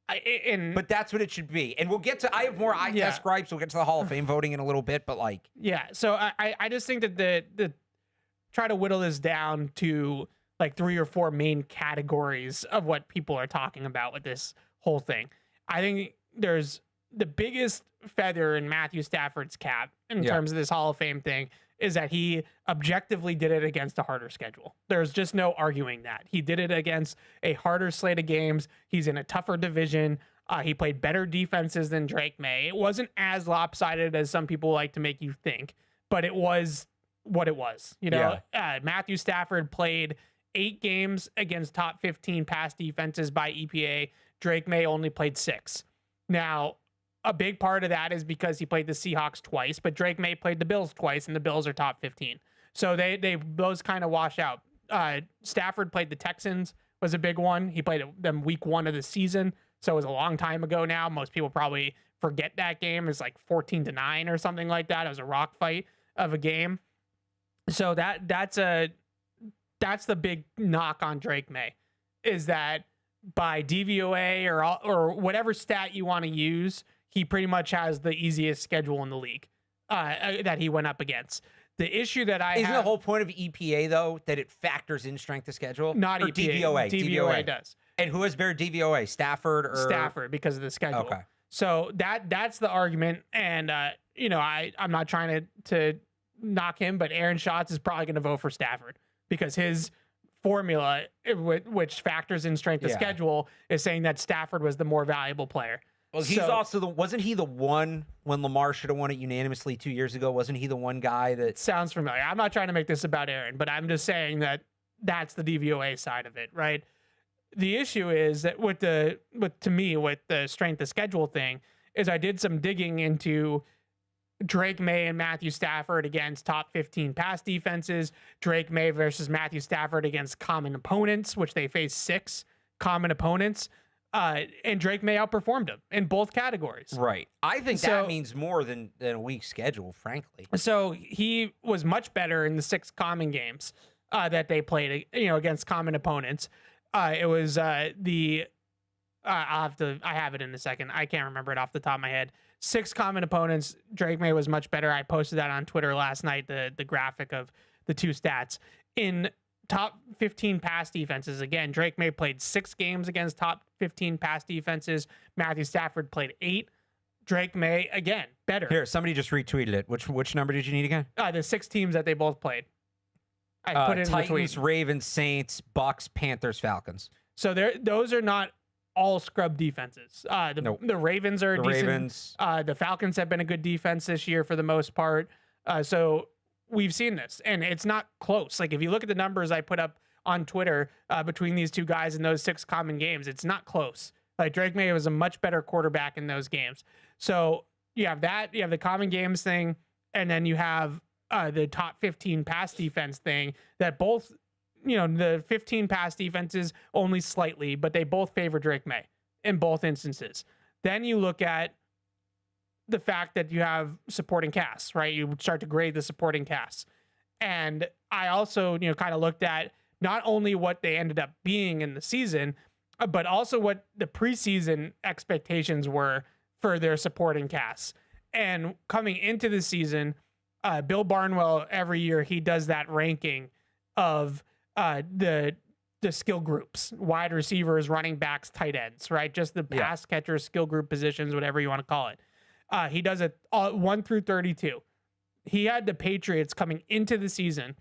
but that's what it should be. And we'll get to, I have more eye test gripes. We'll get to the Hall of Fame voting in a little bit, but so I just think that the try to whittle this down to 3 or 4 main categories of what people are talking about with this whole thing. I think there's the biggest feather in Matthew Stafford's cap in terms of this Hall of Fame thing is that he objectively did it against a harder schedule. There's just no arguing that. He did it against a harder slate of games. He's in a tougher division. He played better defenses than Drake Maye. It wasn't as lopsided as some people like to make you think, but it was what it was. Matthew Stafford played 8 games against top 15 pass defenses by EPA. Drake Maye only played 6. Now, a big part of that is because he played the Seahawks twice, but Drake Maye played the Bills twice, and the Bills are top 15. So they those kind of wash out. Stafford played the Texans, was a big one. He played them week 1 of the season, so it was a long time ago now. Most people probably forget that game. It's 14-9 or something like that. It was a rock fight of a game. So that's the big knock on Drake Maye, is that by DVOA or whatever stat you want to use, he pretty much has the easiest schedule in the league that he went up against. The issue that Isn't the whole point of EPA, though, that it factors in strength of schedule? Not or EPA. DVOA. DVOA does. And who has better DVOA, Stafford or? Stafford, because of the schedule. Okay. So that's the argument. And, I'm not trying to knock him, but Aaron Schatz is probably going to vote for Stafford because his formula, which factors in strength of schedule, is saying that Stafford was the more valuable player. Well, he's also wasn't he the one when Lamar should have won it unanimously 2 years ago? Wasn't he the one guy that sounds familiar? I'm not trying to make this about Aaron, but I'm just saying that that's the DVOA side of it, right? The issue is that with the strength of schedule thing is I did some digging into Drake Maye and Matthew Stafford against top 15 pass defenses, Drake Maye versus Matthew Stafford against common opponents, which they faced 6 common opponents. And Drake Maye outperformed him in both categories. Right. I think that means more than a weak schedule, frankly. So he was much better in the 6 common games that they played, against common opponents. It was I have it in a second. I can't remember it off the top of my head. 6 common opponents. Drake Maye was much better. I posted that on Twitter last night, the graphic of the 2 stats. In top 15 pass defenses, again, Drake Maye played 6 games against top 15 pass defenses. Matthew Stafford played 8. Drake Maye, again, better. Here, somebody just retweeted it. Which number did you need again? The 6 teams that they both played. I put it in Titans, the tweet. Ravens, Saints, Bucks, Panthers, Falcons. So those are not all scrub defenses. The Ravens are decent. The Falcons have been a good defense this year for the most part. So we've seen this, and it's not close. If you look at the numbers I put up on Twitter between these 2 guys in those 6 common games, it's not close. Drake Maye was a much better quarterback in those games. So you have that, you have the common games thing, and then you have the top 15 pass defense thing that both, the 15 pass defenses only slightly, but they both favor Drake Maye in both instances. Then you look at the fact that you have supporting casts, right? You start to grade the supporting casts. And I also, kind of looked at not only what they ended up being in the season, but also what the preseason expectations were for their supporting casts. And coming into the season, Bill Barnwell, every year he does that ranking of the skill groups, wide receivers, running backs, tight ends, right? Just the pass catchers, skill group positions, whatever you want to call it. He does it 1 through 32. He had the Patriots coming into the season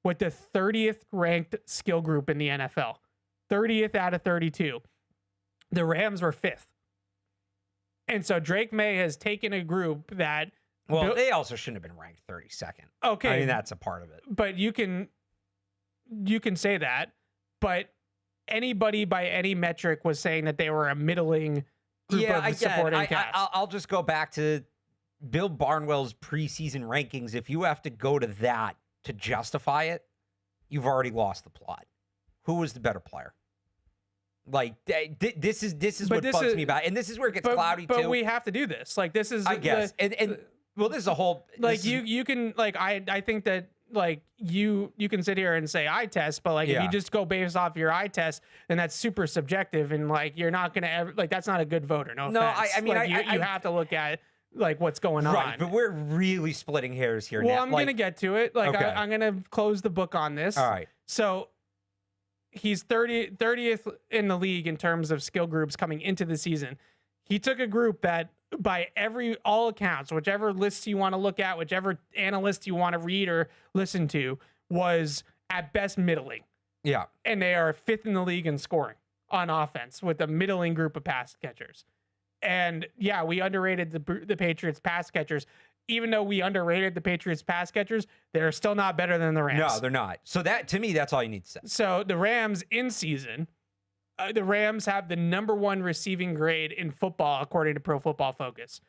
with the 30th ranked skill group in the NFL. 30th out of 32. The Rams were 5th. And so Drake Maye has taken a group that... Well, they also shouldn't have been ranked 32nd. Okay. I mean, that's a part of it. But you can say that, but anybody by any metric was saying that they were a middling group of supporting cast. I'll just go back to Bill Barnwell's preseason rankings. If you have to go to that to justify it, you've already lost the plot. Who was the better player? Like, this is what bugs me about it. And this is where it gets cloudy, too. But we have to do this. Like, this is... I guess. Well, this is a whole... Like, you can... Like, I think that, like, you can sit here and say eye test, but, like, if you just go based off your eye test, then that's super subjective, and, like, you're not going to ever... Like, that's not a good voter. No offense. I mean... Like, you have to look at, like, what's going on. Right, but we're really splitting hairs here now. Well, I'm going to get to it. Like, okay. I'm going to close the book on this. All right. So... He's 30th in the league in terms of skill groups coming into the season. He took a group that, by all accounts, whichever lists you want to look at, whichever analyst you want to read or listen to, was at best middling. Yeah. And they are 5th in the league in scoring on offense with a middling group of pass catchers. And yeah, we underrated the Patriots pass catchers. Even though we underrated the Patriots pass catchers, they're still not better than the Rams. No, they're not. So that, to me, that's all you need to say. So the Rams in season, the Rams have the number 1 receiving grade in football, according to Pro Football Focus.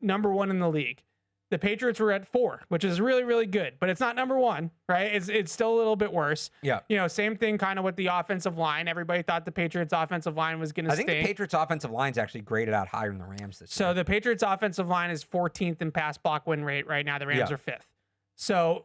Number 1 in the league. The Patriots were at 4, which is really, really good, but it's not number 1, right? It's still a little bit worse. Yeah. You know, same thing kind of with the offensive line. Everybody thought the Patriots offensive line was going to stink. I think the Patriots offensive line's actually graded out higher than the Rams this year. So the Patriots offensive line is 14th in pass block win rate right now. The Rams are 5th. So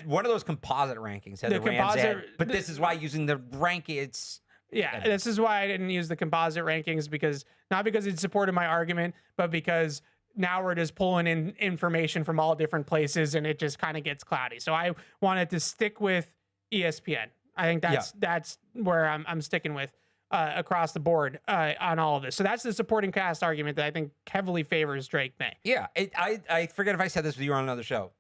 one of those composite rankings had the Rams at, but this is why using the rank, it's... Yeah, this is why I didn't use the composite rankings, because not because it supported my argument, but because now we're just pulling in information from all different places and it just kind of gets cloudy. So I wanted to stick with ESPN. I think that's where I'm sticking with across the board on all of this. So that's the supporting cast argument that I think heavily favors Drake Maye. Yeah, I forget if I said this with you on another show.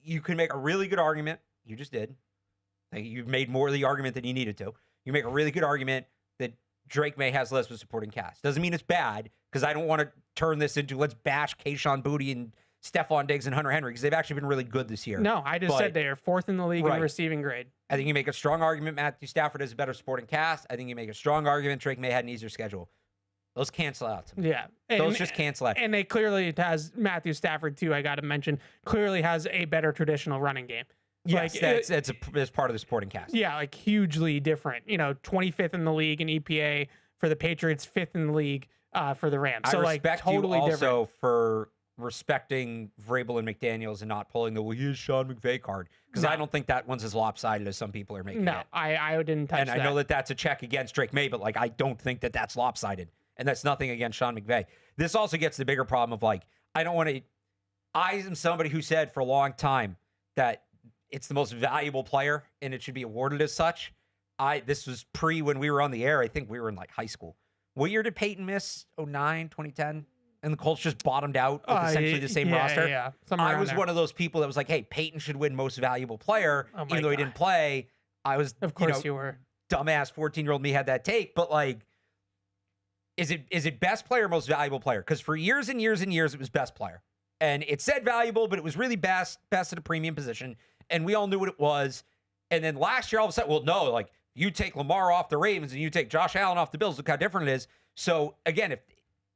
You can make a really good argument. You just did. Like, you've made more of the argument than you needed to. You make a really good argument that Drake Maye has less of a supporting cast. Doesn't mean it's bad, because I don't want to turn this into let's bash Kayshon Boutte and Stephon Diggs and Hunter Henry, because they've actually been really good this year. No, I just said they are 4th in the league in receiving grade. I think you make a strong argument Matthew Stafford has a better supporting cast. I think you make a strong argument Drake Maye had an easier schedule. Those cancel out to me. Yeah. Those just cancel out. And they clearly has Matthew Stafford, too, I got to mention, clearly has a better traditional running game. Yes, like, that's part of the supporting cast. Yeah, like hugely different. You know, 25th in the league in EPA for the Patriots, 5th in the league for the Rams. So, I respect like, totally you also different. For respecting Vrabel and McDaniels and not pulling the, well, here's Sean McVay card. Because I don't think that one's as lopsided as some people are making it. No, I didn't touch that. And I know that that's a check against Drake Maye, but, like, I don't think that that's lopsided. And that's nothing against Sean McVay. This also gets the bigger problem of, like, I am somebody who said for a long time that it's the most valuable player and it should be awarded as such. This was when we were on the air. I think we were in, like, high school. What year did Peyton miss? 2009, 2010? And the Colts just bottomed out with essentially the same roster. Yeah. I was one of those people that was like, hey, Peyton should win most valuable player, even though he didn't play. I was, of course you were. Dumbass 14-year-old me had that take. But, like, is it best player or most valuable player? Because for years and years and years, it was best player. And it said valuable, but it was really best at a premium position. And we all knew what it was. And then last year, all of a sudden, well, no, like, you take Lamar off the Ravens and you take Josh Allen off the Bills. Look how different it is. So, again,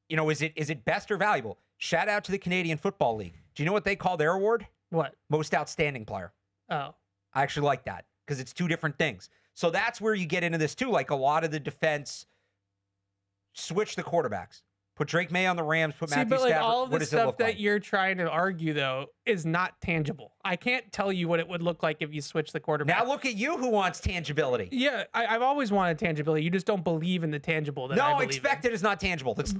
is it best or valuable? Shout out to the Canadian Football League. Do you know what they call their award? What? Most outstanding player. Oh. I actually like that because it's two different things. So that's where you get into this too. Like, a lot of the defense switch the quarterbacks. Put Drake Maye on the Rams. Put Matthew but like Stafford. all of What the does it stuff look that like? you're trying to argue though is not tangible. I can't tell you what it would look like if you switch the quarterback. Now look at you who wants tangibility. Yeah, I've always wanted tangibility. You just don't believe in the tangible that I No, believe expected is not tangible. That's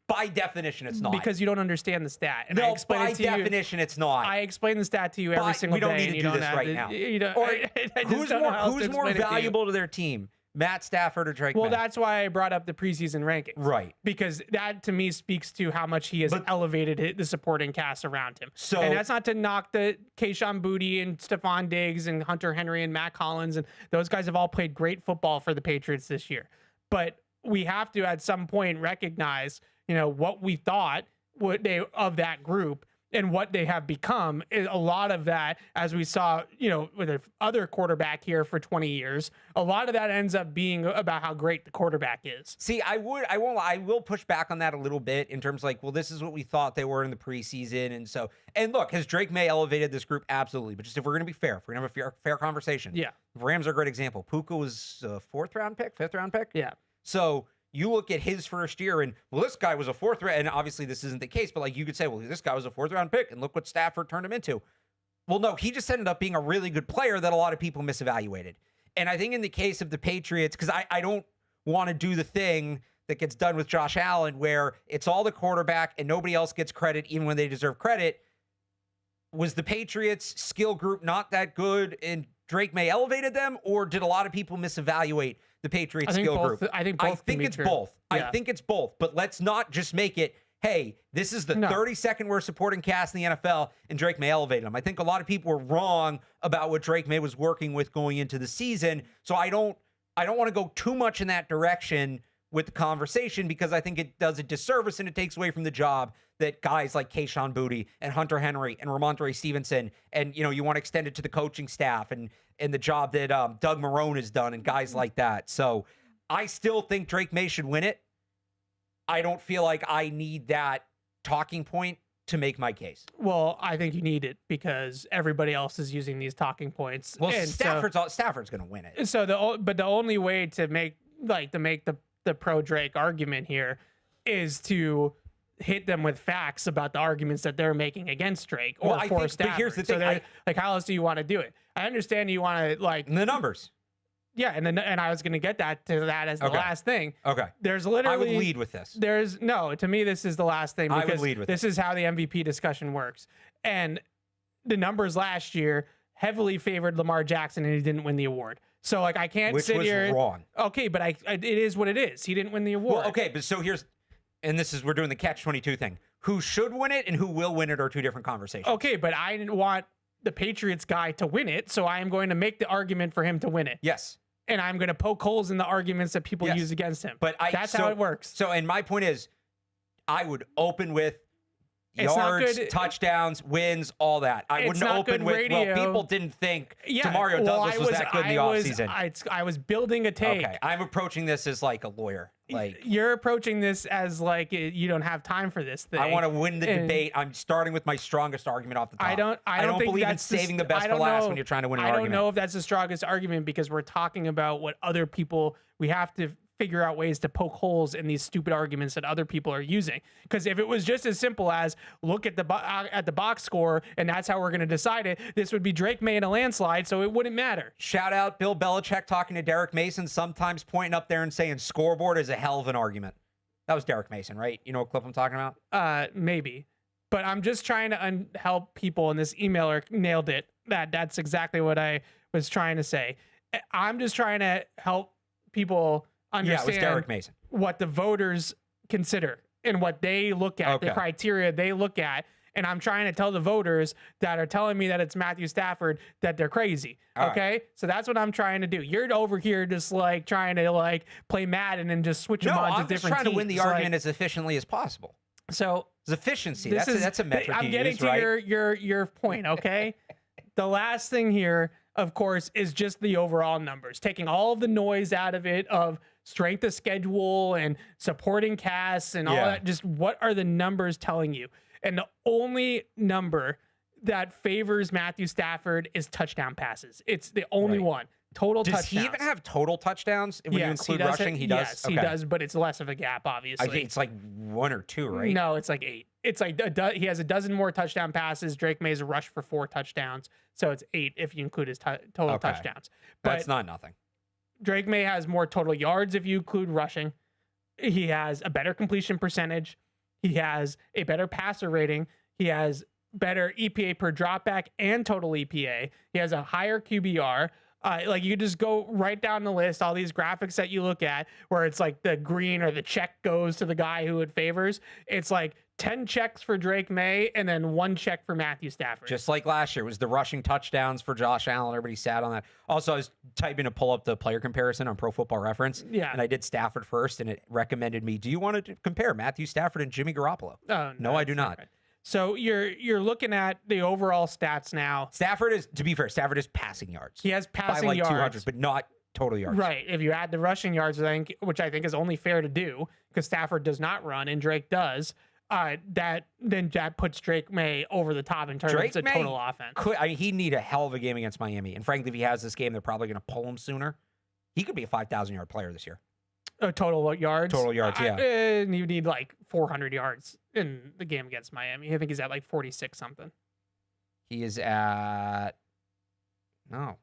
by definition, it's not. because you don't understand the stat. And I no, explain by it to you. definition, it's not. I explain the stat to you every single we don't day. need to and you do don't this have right to, now. You know, Or I just don't know how else to who's more explain it to you. valuable to their team, Matt Stafford or Drake Maye? Well, that's why I brought up the preseason rankings. Right. Because that to me speaks to how much he has elevated the supporting cast around him. So- and that's not to knock the Kayshon Boutte and Stephon Diggs and Hunter Henry and Matt Collins. And those guys have all played great football for the Patriots this year. But we have to at some point recognize, what we thought of that group and what they have become. A lot of that, as we saw, with the other quarterback here for 20 years, a lot of that ends up being about how great the quarterback is. See, I will push back on that a little bit in terms of this is what we thought they were in the preseason. And look, has Drake Maye elevated this group? Absolutely. But just if we're going to be fair, if we're going to have a fair conversation. Yeah. Rams are a great example. Puka was a fifth round pick. Yeah. So you look at his first year and, this guy was a fourth round, and obviously this isn't the case, but you could say, this guy was a fourth round pick and look what Stafford turned him into. Well, no, he just ended up being a really good player that a lot of people misevaluated. And I think in the case of the Patriots, because I don't want to do the thing that gets done with Josh Allen where it's all the quarterback and nobody else gets credit even when they deserve credit. Was the Patriots skill group not that good and Drake Maye elevated them, or did a lot of people misevaluate the Patriots skill group? I think both. I think it's both. Yeah. I think it's both. But let's not just make it, hey, this is the 32nd worst supporting cast in the NFL, and Drake Maye elevated them. I think a lot of people were wrong about what Drake Maye was working with going into the season. So I don't want to go too much in that direction with the conversation because I think it does a disservice and it takes away from the job that guys like Kayshon Boutte and Hunter Henry and Rhamondre Stevenson and, you want to extend it to the coaching staff and the job that Doug Marrone has done and guys like that. So I still think Drake Maye should win it. I don't feel like I need that talking point to make my case. Well, I think you need it because everybody else is using these talking points. Well, and Stafford's going to win it. So the only way to make the pro Drake argument here is to hit them with facts about the arguments that they're making against Drake or for Stafford. But here's the thing. So how else do you want to do it? I understand you want to the numbers. Yeah, and I was going to get to that as the last thing. Okay. There's literally I would lead with this. To me this is the last thing because I would lead with this is how the MVP discussion works. And the numbers last year heavily favored Lamar Jackson and he didn't win the award. So I can't sit here. Which was wrong. Okay, but it is what it is. He didn't win the award. Well, okay, but so we're doing the Catch-22 thing. Who should win it and who will win it are two different conversations. Okay, but I didn't want the Patriots guy to win it, so I am going to make the argument for him to win it. Yes. And I'm going to poke holes in the arguments that people use against him. But that's how it works. So, and my point is, I would open with yards, touchdowns, wins, all that. I wouldn't open with, people didn't think Demario Douglas was that good in the offseason. I was building a take. Okay, I'm approaching this as like a lawyer. You're approaching this as like you don't have time for this thing. I want to win the debate. I'm starting with my strongest argument off the top. I don't believe in saving the best for last when you're trying to win an argument. I don't know if that's the strongest argument because we're talking about what other people, we have to figure out ways to poke holes in these stupid arguments that other people are using. Because if it was just as simple as look at the box score and that's how we're going to decide it, this would be Drake Maye in a landslide, so it wouldn't matter. Shout out Bill Belichick talking to Derek Mason, sometimes pointing up there and saying scoreboard is a hell of an argument. That was Derek Mason, right? You know what clip I'm talking about? Maybe. But I'm just trying to help people, and this emailer nailed it. That's exactly what I was trying to say. I'm just trying to help people understand it was Derek Mason. What the voters consider and what they look at, the criteria they look at. And I'm trying to tell the voters that are telling me that it's Matthew Stafford that they're crazy. Okay? So that's what I'm trying to do. You're over here just trying to play Madden and just switch them on to different teams. I'm just trying to win the argument as efficiently as possible. So it's efficiency. That's a metric. I'm getting to your point, okay? The last thing here, of course, is just the overall numbers, taking all of the noise out of it of strength of schedule and supporting casts and all that. Just what are the numbers telling you? And the only number that favors Matthew Stafford is touchdown passes. It's the only one. Total Does touchdowns. he even have total touchdowns when you include rushing? He does. Yes, he does, but it's less of a gap, obviously. I think it's like 1 or 2, right? No, it's like 8. It's like he has a dozen more touchdown passes. Drake Maye's rushed for 4 touchdowns, so it's 8 if you include his total touchdowns. But that's not nothing. Drake Maye has more total yards if you include rushing. He has a better completion percentage. He has a better passer rating. He has better EPA per dropback and total EPA. He has a higher QBR. Like you just go right down the list, all these graphics that you look at where it's like the green or the check goes to the guy who it favors. It's like 10 checks for Drake Maye and then 1 check for Matthew Stafford. Just like last year, it was the rushing touchdowns for Josh Allen. Everybody sat on that. Also, I was typing to pull up the player comparison on Pro Football Reference. Yeah. And I did Stafford first, and it recommended me, do you want to compare Matthew Stafford and Jimmy Garoppolo? Oh, no, I do not. Right. So you're looking at the overall stats now. Stafford is, to be fair, Stafford is passing yards. He has passing by like yards. 200, but not total yards. Right. If you add the rushing yards, which I think is only fair to do because Stafford does not run and Drake does, that puts Drake Maye over the top in terms of total offense. He'd need a hell of a game against Miami. And frankly, if he has this game, they're probably going to pull him sooner. He could be a 5,000-yard player this year. Total yards? Total yards, yeah. And you need like 400 yards in the game against Miami. I think he's at like 46 something. He is at... No.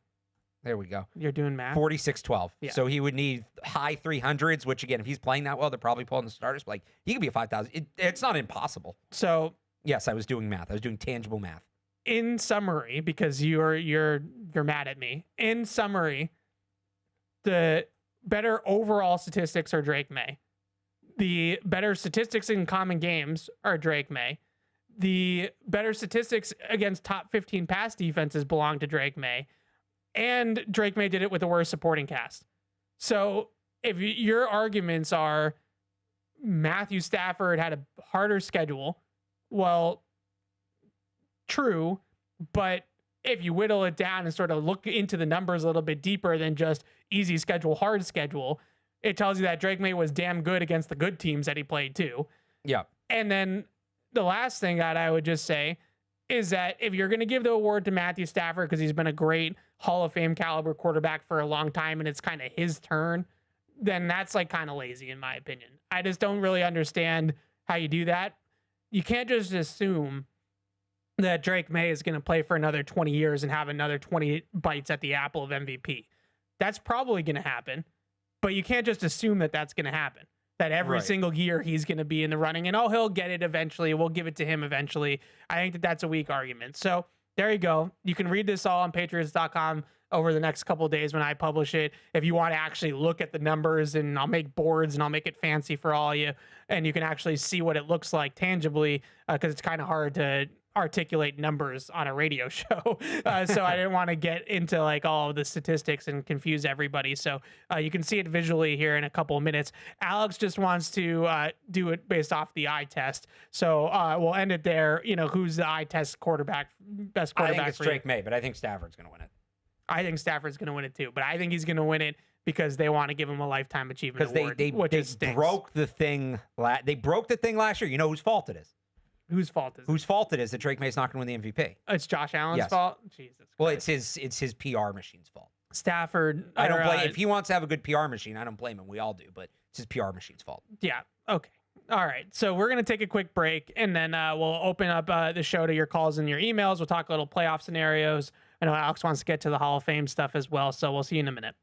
There we go. You're doing math? 46-12. Yeah. So he would need high 300s, which again, if he's playing that well, they're probably pulling the starters. But like, he could be a 5,000. It's not impossible. So... Yes, I was doing math. I was doing tangible math. In summary, because you're mad at me. In summary, the better overall statistics are Drake Maye. The better statistics in common games are Drake Maye. The better statistics against top 15 pass defenses belong to Drake Maye. And Drake Maye did it with the worst supporting cast. So if your arguments are Matthew Stafford had a harder schedule, well, true, but if you whittle it down and sort of look into the numbers a little bit deeper than just easy schedule, hard schedule, it tells you that Drake Maye was damn good against the good teams that he played too. Yeah. And then the last thing that I would just say is that if you're going to give the award to Matthew Stafford because he's been a great Hall of Fame caliber quarterback for a long time and it's kind of his turn, then that's like kind of lazy in my opinion. I just don't really understand how you do that. You can't just assume that Drake Maye is going to play for another 20 years and have another 20 bites at the apple of MVP. That's probably going to happen, but you can't just assume that that's going to happen, that every single year he's going to be in the running and, he'll get it eventually. We'll give it to him eventually. I think that that's a weak argument. So there you go. You can read this all on Patriots.com over the next couple of days when I publish it. If you want to actually look at the numbers, and I'll make boards and I'll make it fancy for all of you, and you can actually see what it looks like tangibly, because it's kind of hard to articulate numbers on a radio show. So I didn't want to get into like all of the statistics and confuse everybody. So you can see it visually here in a couple of minutes. Alex just wants to do it based off the eye test. So we'll end it there. Who's the eye test quarterback, best quarterback? I think it's Drake Maye, but I think Stafford's going to win it. I think Stafford's going to win it too, but I think he's going to win it because they want to give him a lifetime achievement award. Because they broke the thing. They broke the thing last year. You know whose fault it is? Whose fault is it? Whose fault it is that Drake Maye's not going to win the MVP? It's Josh Allen's fault? Jesus Christ. Well, it's his PR machine's fault. Stafford. I don't blame. If he wants to have a good PR machine, I don't blame him. We all do, but it's his PR machine's fault. Yeah. Okay. All right. So we're going to take a quick break, and then we'll open up the show to your calls and your emails. We'll talk a little playoff scenarios. I know Alex wants to get to the Hall of Fame stuff as well, so we'll see you in a minute.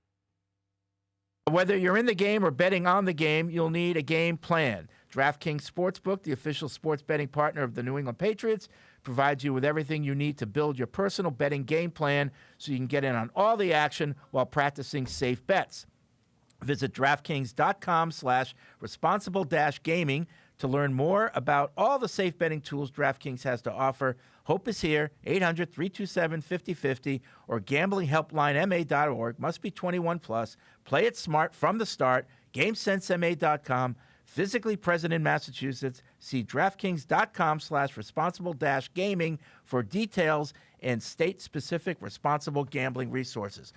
Whether you're in the game or betting on the game, you'll need a game plan. DraftKings Sportsbook, the official sports betting partner of the New England Patriots, provides you with everything you need to build your personal betting game plan so you can get in on all the action while practicing safe bets. Visit DraftKings.com/responsible-gaming to learn more about all the safe betting tools DraftKings has to offer. Hope is here, 800-327-5050 or gamblinghelplinema.org. Must be 21 plus. Play it smart from the start. GameSenseMA.com. Physically present in Massachusetts. See DraftKings.com/responsible-gaming for details and state-specific responsible gambling resources.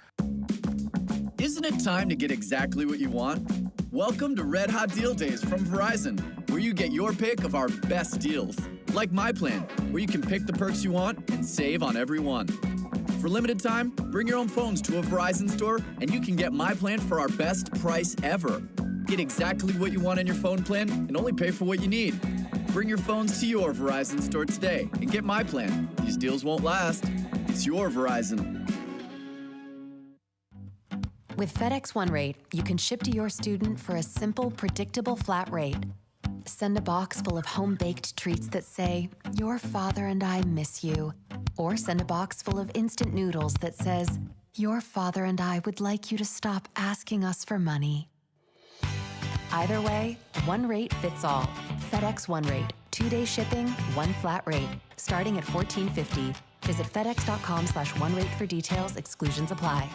Isn't it time to get exactly what you want? Welcome to Red Hot Deal Days from Verizon, where you get your pick of our best deals. Like My Plan, where you can pick the perks you want and save on every one. For limited time, bring your own phones to a Verizon store and you can get my plan for our best price ever. Get exactly what you want in your phone plan and only pay for what you need. Bring your phones to your Verizon store today and get my plan. These deals won't last. It's your Verizon. With FedEx One Rate, you can ship to your student for a simple, predictable flat rate. Send a box full of home-baked treats that say, "Your father and I miss you." Or send a box full of instant noodles that says, "Your father and I would like you to stop asking us for money." Either way, one rate fits all. FedEx One Rate. 2-day shipping, one flat rate. Starting at $14.50. Visit FedEx.com/OneRate for details. Exclusions apply.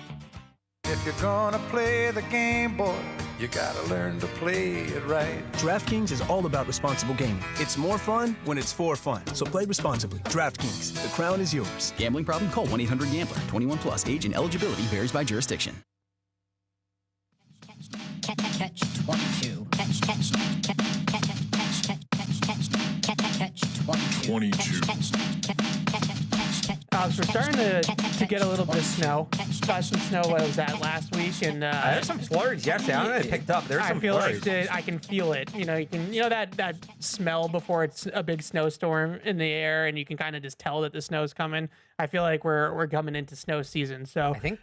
If you're gonna play the game, boy, you gotta learn to play it right. DraftKings is all about responsible gaming. It's more fun when it's for fun. So play responsibly. DraftKings, the crown is yours. Gambling problem? Call 1-800-GAMBLER. 21 plus. Age and eligibility varies by jurisdiction. Catch-22. Alex, we're starting to get a little bit of snow. Got some snow. What was that last week? And There's some flurries yesterday. I don't know if it picked up. There's some I feel flurries. like I can feel it. You know that smell before it's a big snowstorm in the air, and you can kind of just tell that the snow's coming. I feel like we're coming into snow season. So I think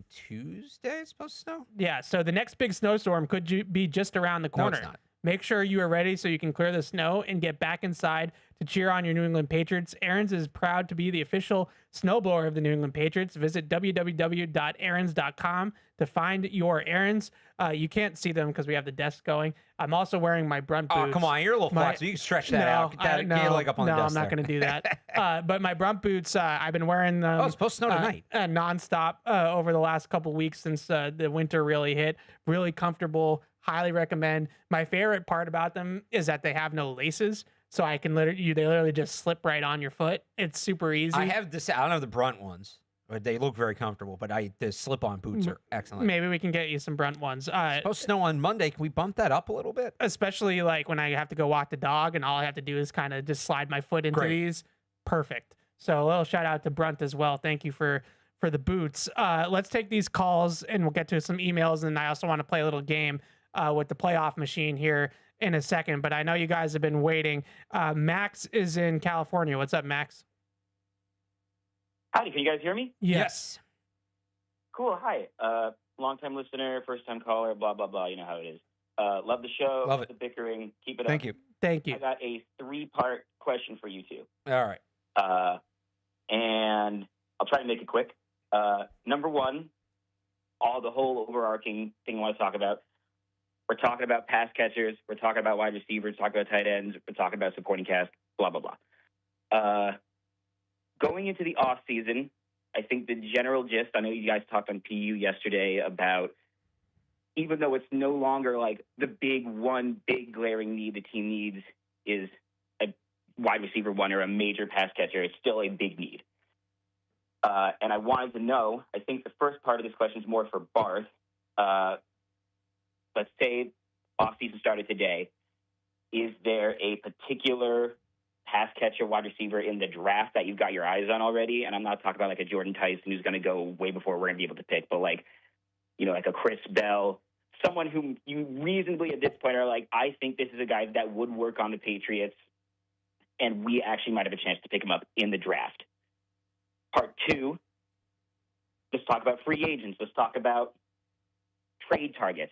Tuesday is supposed to snow. yeah. So the next big snowstorm could be just around the corner. No, it's not. Make sure you are ready so you can clear the snow and get back inside to cheer on your New England Patriots. Aaron's is proud to be the official snowblower of the New England Patriots. Visit www.aarons.com to find your Aaron's. You can't see them because we have the desk going. I'm also wearing my Brunt boots. Oh, come on. You're a little flexible. You can stretch that out. Get your leg up on the desk I'm not going to do that. But my Brunt boots, I've been wearing them. Oh, it's supposed to snow tonight. Nonstop over the last couple weeks since the winter really hit. Really comfortable. Highly recommend. My favorite part about them is that they have no laces. So I can they literally just slip right on your foot. It's super easy. I don't have the Brunt ones, but they look very comfortable. But the slip-on boots are excellent. Maybe we can get you some Brunt ones. Supposed to snow on Monday. Can we bump that up a little bit? Especially like when I have to go walk the dog and all I have to do is kind of just slide my foot into these. Perfect. So a little shout out to Brunt as well. Thank you for the boots. Let's take these calls and we'll get to some emails. And I also want to play a little game with the playoff machine here in a second, but I know you guys have been waiting. Max is in California. What's up, Max? Howdy, can you guys hear me? Yes. Cool, hi. Long-time listener, first-time caller, blah, blah, blah. You know how it is. Love the show. Love it. The bickering. Keep it Thank up. you. Thank you. I got a 3-part question for you two. All right. And I'll try to make it quick. Number one, the whole overarching thing I want to talk about. We're talking about pass catchers. We're talking about wide receivers. Talking about tight ends. We're talking about supporting cast. Blah blah blah. Going into the off season, I think the general gist. I know you guys talked on PU yesterday about even though it's no longer like the big glaring need the team needs is a wide receiver one or a major pass catcher. It's still a big need. And I wanted to know. I think the first part of this question is more for Barth. Let's say offseason started today. Is there a particular pass catcher wide receiver in the draft that you've got your eyes on already? And I'm not talking about like a Jordan Tyson who's going to go way before we're going to be able to pick, but like a Chris Bell, someone whom you reasonably at this point are like, I think this is a guy that would work on the Patriots and we actually might have a chance to pick him up in the draft. Part two, let's talk about free agents. Let's talk about trade targets.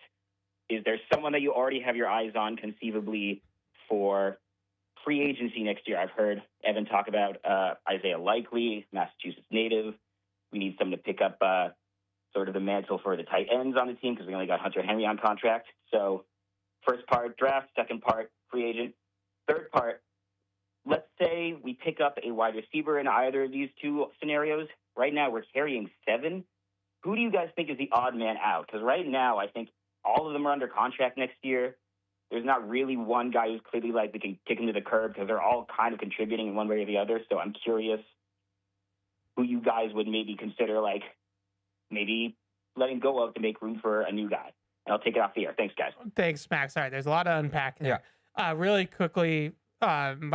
Is there someone that you already have your eyes on conceivably for free agency next year? I've heard Evan talk about Isaiah Likely, Massachusetts native. We need someone to pick up sort of the mantle for the tight ends on the team because we only got Hunter Henry on contract. So first part, draft. Second part, free agent. Third part, let's say we pick up a wide receiver in either of these two scenarios. Right now we're carrying 7. Who do you guys think is the odd man out? Because right now I think all of them are under contract next year. There's not really one guy who's clearly like we can kick him to the curb because they're all kind of contributing in one way or the other. So I'm curious who you guys would maybe consider like maybe letting go of to make room for a new guy. And I'll take it off the air. Thanks, guys. Thanks, Max. All right, there's a lot to unpack there. Yeah. Really quickly,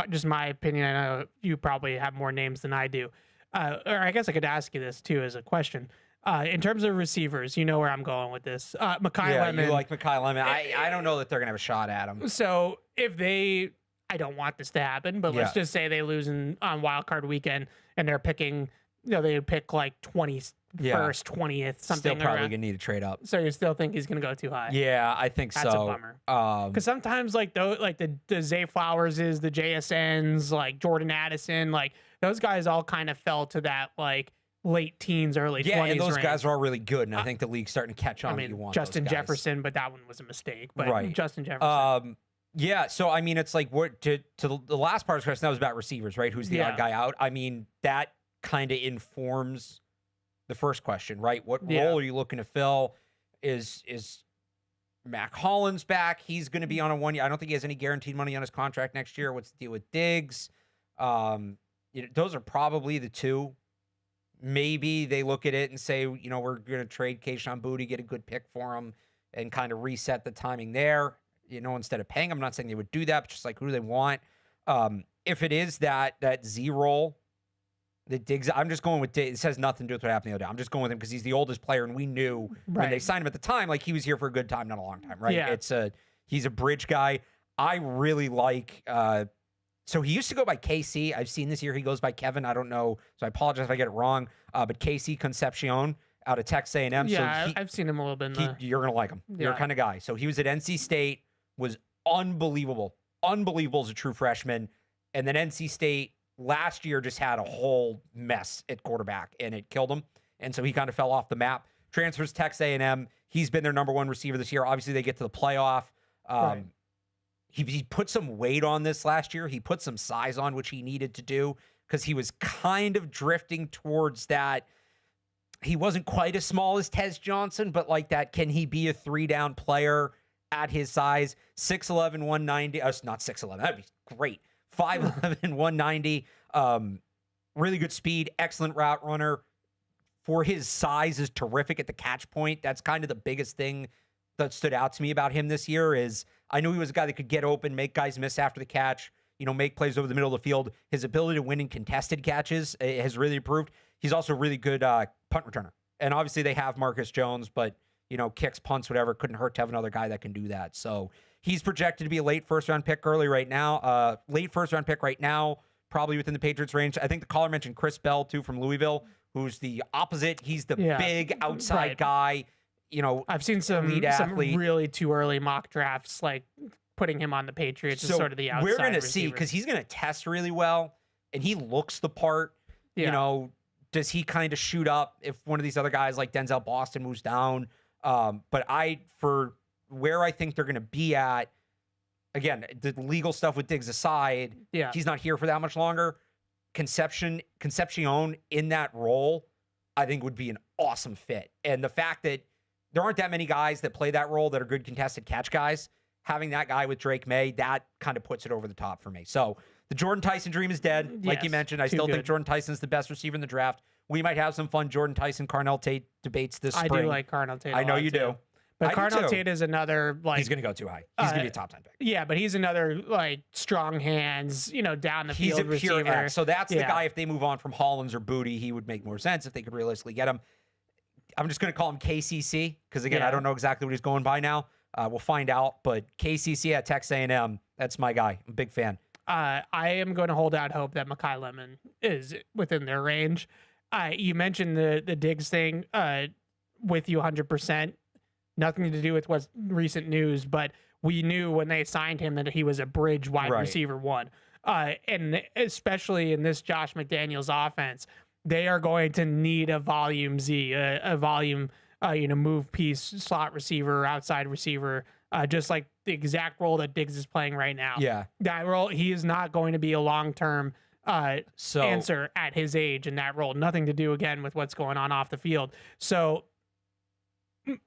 just my opinion. I know you probably have more names than I do. Or I guess I could ask you this too as a question. In terms of receivers, you know where I'm going with this. Mekhi Lemon. You like Mekhi Lemon. I don't know that they're going to have a shot at him. So if they, I don't want this to happen, but let's just say they lose on wild card weekend and they're picking, they would pick like 21st, 20th, something. Still probably around. going to need to trade up. So you still think he's going to go too high? Yeah, I think That's so. a bummer. Because sometimes like the Zay Flowerses, the JSNs, like Jordan Addison, like those guys all kind of fell to that like late teens, early 20s and those range. guys are all really good, and I think the league's starting to catch on. I mean, that you want Justin those guys. Jefferson, but that one was a mistake. But Right. Justin Jefferson. Yeah, so I mean, it's like what to the last part of the question, that was about receivers, right? Who's the odd guy out? I mean, that kind of informs the first question, right? What role are you looking to fill? Is Mac Hollins back? He's going to be on a 1 year. I don't think he has any guaranteed money on his contract next year. What's the deal with Diggs? Those are probably the two. Maybe they look at it and say, we're going to trade Kayshon Boutte, get a good pick for him, and kind of reset the timing there. Instead of paying him. I'm not saying they would do that, but just like who do they want? If it is that Z role, the Diggs, I'm just going with Diggs. It has nothing to do with what happened the other day. I'm just going with him because he's the oldest player, and we knew when they signed him at the time, like he was here for a good time, not a long time, right? Yeah. He's a bridge guy. I really like. So he used to go by KC. I've seen this year he goes by Kevin. I don't know, so I apologize if I get it wrong. But KC Concepcion out of Texas A&M. Yeah, so I've seen him a little bit. You're gonna like him. You're kind of guy. So he was at NC State. Was unbelievable as a true freshman. And then NC State last year just had a whole mess at quarterback, and it killed him. And so he kind of fell off the map. Transfers Texas A&M. He's been their number one receiver this year. Obviously, they get to the playoff. He put some weight on this last year. He put some size on, which he needed to do because he was kind of drifting towards that. He wasn't quite as small as Tez Johnson, but like that, can he be a 3-down player at his size? 6'11", 190. Not 6'11". That'd be great. 5'11", 190. Really good speed. Excellent route runner. For his size, is terrific at the catch point. That's kind of the biggest thing that stood out to me about him this year is I knew he was a guy that could get open, make guys miss after the catch, make plays over the middle of the field. His ability to win in contested catches has really improved. He's also a really good punt returner. And obviously they have Marcus Jones, but, kicks, punts, whatever. Couldn't hurt to have another guy that can do that. So he's projected to be a late first-round pick right now, probably within the Patriots range. I think the caller mentioned Chris Bell, too, from Louisville, who's the opposite. He's the big outside guy. I've seen some really too early mock drafts, like putting him on the Patriots as sort of the outside. We're going to see because he's going to test really well, and he looks the part. Does he kind of shoot up if one of these other guys like Denzel Boston moves down? But for where I think they're going to be at, again, the legal stuff with Diggs aside, he's not here for that much longer. Concepcion in that role, I think would be an awesome fit. And the fact that there aren't that many guys that play that role that are good contested catch guys, having that guy with Drake Maye, that kind of puts it over the top for me. So the Jordan Tyson dream is dead. Like you mentioned, I still think Jordan Tyson's the best receiver in the draft. We might have some fun Jordan Tyson, Carnell Tate debates this spring. I do like Carnell Tate. I know you do. But Carnell Tate is another he's going to go too high. He's going to be a top 10 pick. Yeah, but he's another strong hands, down the field receiver. He's a pure X. So that's the guy. If they move on from Hollins or Boutte, he would make more sense if they could realistically get him. I'm just going to call him KCC because again, I don't know exactly what he's going by now. We'll find out. But KCC at Texas A&M, that's my guy. I'm a big fan. I am going to hold out hope that Mekhi Lemon is within their range. You mentioned the Diggs thing with you 100%. Nothing to do with what's recent news, but we knew when they signed him that he was a bridge wide receiver one. And especially in this Josh McDaniels offense, they are going to need a volume a volume, move piece, slot receiver, outside receiver, just like the exact role that Diggs is playing right now. Yeah. That role, he is not going to be a long-term answer at his age in that role. Nothing to do, again, with what's going on off the field. So,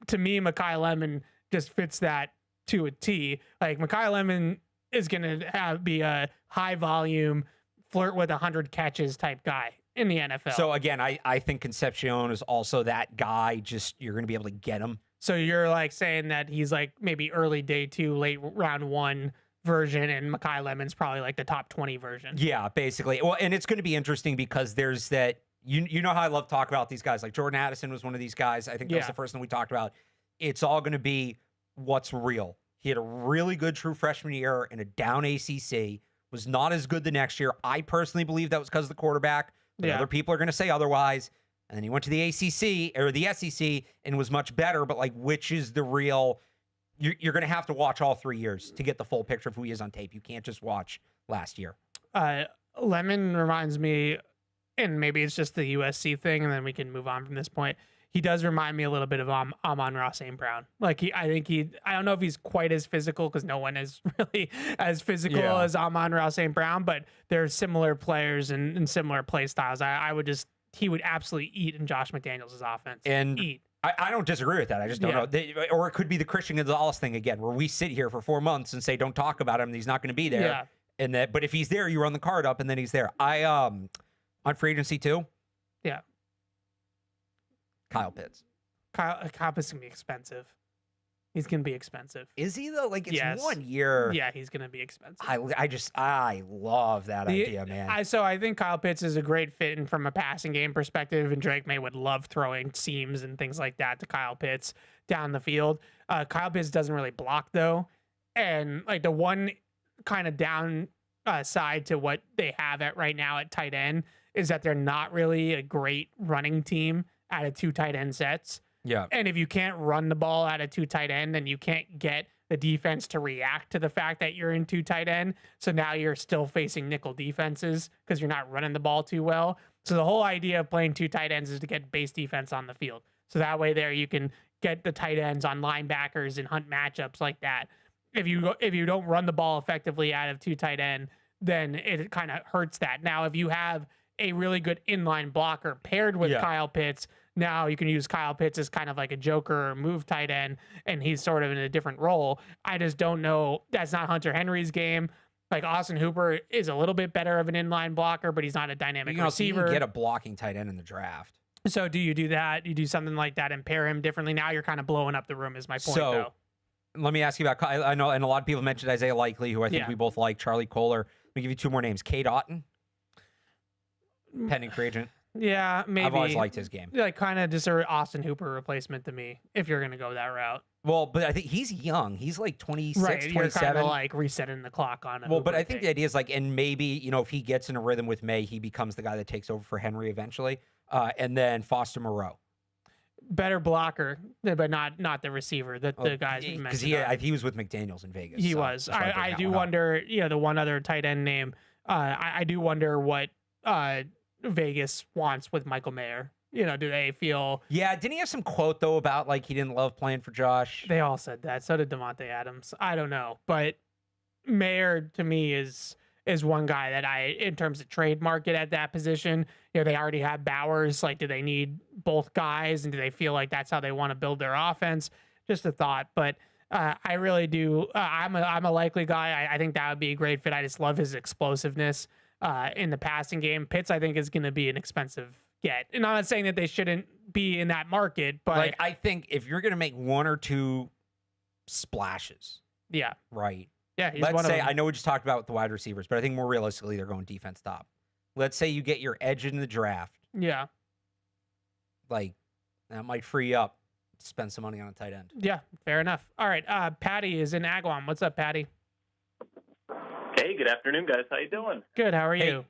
to me, Mekhi Lemon just fits that to a T. Like, Mekhi Lemon is going to be a high-volume, flirt with 100 catches type guy in the NFL. So, again, I think Concepcion is also that guy. Just you're going to be able to get him. So you're like saying that he's like maybe early day 2, late round 1 version, and Mekhi Lemon's probably like the top 20 version. Yeah, basically. Well, and it's going to be interesting because there's that, you know how I love talking about these guys. Like Jordan Addison was one of these guys. I think that was the first one we talked about. It's all going to be what's real. He had a really good true freshman year in a down ACC, was not as good the next year. I personally believe that was because of the quarterback, but other people are going to say otherwise. And then he went to the ACC or the SEC and was much better, but like, which is the real? You're going to have to watch all 3 years to get the full picture of who he is on tape. You can't just watch last year. Lemon reminds me, and maybe it's just the USC thing, and then we can move on from this point. He does remind me a little bit of Amon-Ra St. Brown. Like I don't know if he's quite as physical because no one is really as physical as Amon-Ra St. Brown, but they're similar players and similar play styles. He would absolutely eat in Josh McDaniels' offense. And eat. I don't disagree with that. I just don't know. Or it could be the Christian Gonzalez thing again, where we sit here for 4 months and say, don't talk about him. And he's not going to be there. Yeah. And that, but if he's there, you run the card up and then he's there. On free agency too. Yeah. Kyle Pitts. Kyle Pitts is going to be expensive. He's going to be expensive. Is he though? Like it's 1 year. Yeah, he's going to be expensive. I love that idea, man. I think Kyle Pitts is a great fit and from a passing game perspective, and Drake Maye would love throwing seams and things like that to Kyle Pitts down the field. Kyle Pitts doesn't really block though. And like the one kind of down side to what they have at right now at tight end is that they're not really a great running team out of 2 tight end sets. Yeah. And if you can't run the ball out of 2 tight end, then you can't get the defense to react to the fact that you're in 2 tight end. So now you're still facing nickel defenses because you're not running the ball too well. So the whole idea of playing 2 tight ends is to get base defense on the field. So that way there you can get the tight ends on linebackers and hunt matchups like that. If you don't run the ball effectively out of 2 tight end, then it kind of hurts that. Now, if you have a really good inline blocker paired with Kyle Pitts, now you can use Kyle Pitts as kind of like a joker or move tight end, and he's sort of in a different role. I just don't know. That's not Hunter Henry's game. Like Austin Hooper is a little bit better of an inline blocker, but he's not a dynamic receiver. You can get a blocking tight end in the draft. So do you do that? You do something like that and pair him differently? Now you're kind of blowing up the room is my point, though. Let me ask you about, I know, and a lot of people mentioned Isaiah Likely, who I think we both like, Charlie Kohler. Let me give you 2 more names. Cade Otton, pending free agent. Yeah, maybe. I've always liked his game. Like kind of just an Austin Hooper replacement to me, if you're going to go that route. Well, but I think he's young. He's like 26, right, 27. You're kind of like resetting the clock on him. Well, but I think the idea is like, and maybe, if he gets in a rhythm with May, he becomes the guy that takes over for Henry eventually. And then Foster Moreau. Better blocker, but not the receiver. The guys we mentioned. Because he was with McDaniels in Vegas. He was. I do wonder, the one other tight end name, I do wonder what Vegas wants with Michael Mayer. Do they feel... Yeah, didn't he have some quote, though, about, like, he didn't love playing for Josh? They all said that. So did Devontae Adams. I don't know. But Mayer, to me, is one guy that in terms of trade market at that position, they already have Bowers. Like, do they need both guys? And do they feel like that's how they want to build their offense? Just a thought. But I really do. I'm a Likely guy. I think that would be a great fit. I just love his explosiveness in the passing game. Pitts, I think, is going to be an expensive get. And I'm not saying that they shouldn't be in that market, but like, I think if you're going to make 1 or 2 splashes, right? Yeah, he's let's one say, of them. I know we just talked about the wide receivers, but I think more realistically, they're going defense top. Let's say you get your edge in the draft. Yeah. Like, that might free you up to spend some money on a tight end. Yeah, fair enough. All right, Patty is in Agawam. What's up, Patty? Hey, good afternoon, guys. How you doing? Good. How are you?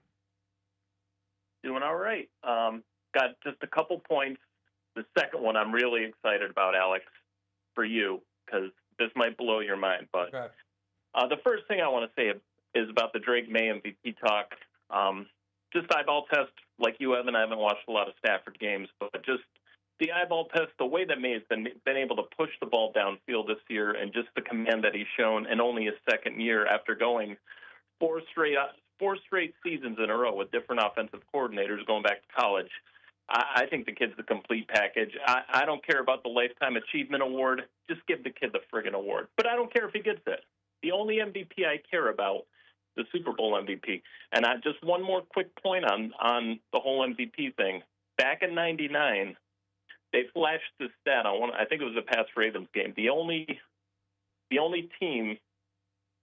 Doing all right. Got just a couple points. The second one I'm really excited about, Alex, for you, because this might blow your mind. But the first thing I want to say is about the Drake Maye MVP talk. Just eyeball test, like you, Evan. I haven't watched a lot of Stafford games, but just the eyeball test, the way that May has been able to push the ball downfield this year, and just the command that he's shown in only his second year after going four straight seasons in a row with different offensive coordinators going back to college. I think the kid's the complete package. I don't care about the Lifetime Achievement Award. Just give the kid the friggin' award. But I don't care if he gets it. The only MVP I care about, the Super Bowl MVP. And just one more quick point on the whole MVP thing. Back in '99, they flashed this stat on one. I think it was a Pats Ravens game. The only team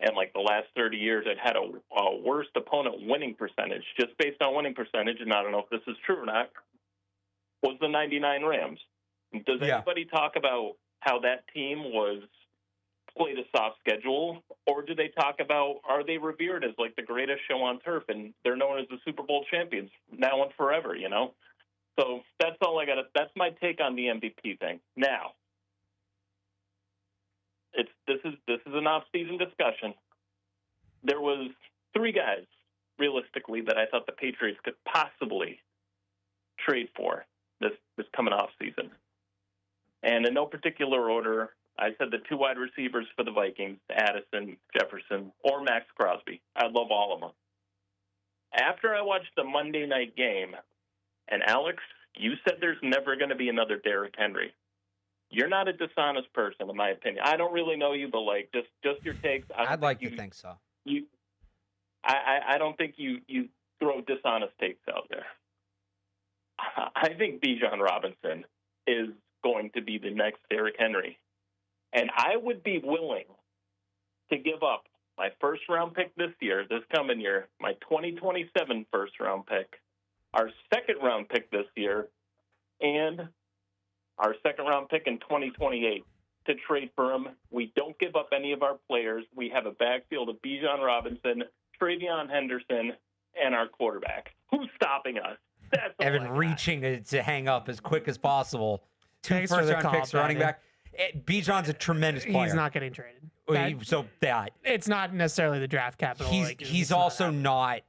and like the last 30 years, it had a worst opponent winning percentage, just based on winning percentage, and I don't know if this is true or not, was the 99 Rams. Does anybody talk about how that team played a soft schedule, or do they talk about, are they revered as like the greatest show on turf, and they're known as the Super Bowl champions now and forever, you know? So that's all I got. That's my take on the MVP thing. Now, this is an off-season discussion. There was 3 guys, realistically, that I thought the Patriots could possibly trade for this coming off season. And in no particular order, I said the 2 wide receivers for the Vikings, Addison, Jefferson, or Max Crosby. I love all of them. After I watched the Monday night game, and Alex, you said there's never going to be another Derrick Henry. You're not a dishonest person, in my opinion. I don't really know you, but like just your takes. I'd like to think so. I don't think you throw dishonest takes out there. I think Bijan Robinson is going to be the next Derrick Henry. And I would be willing to give up my first-round pick this coming year, my 2027 first-round pick, our second-round pick this year, and our second-round pick in 2028 to trade for him. We don't give up any of our players. We have a backfield of Bijan Robinson, Travion Henderson, and our quarterback. Who's stopping us? That's Evan reaching to hang up as quick as possible. 2 first-round picks, running back. Bijan's a tremendous player. He's not getting traded. It's not necessarily the draft capital. He's also not.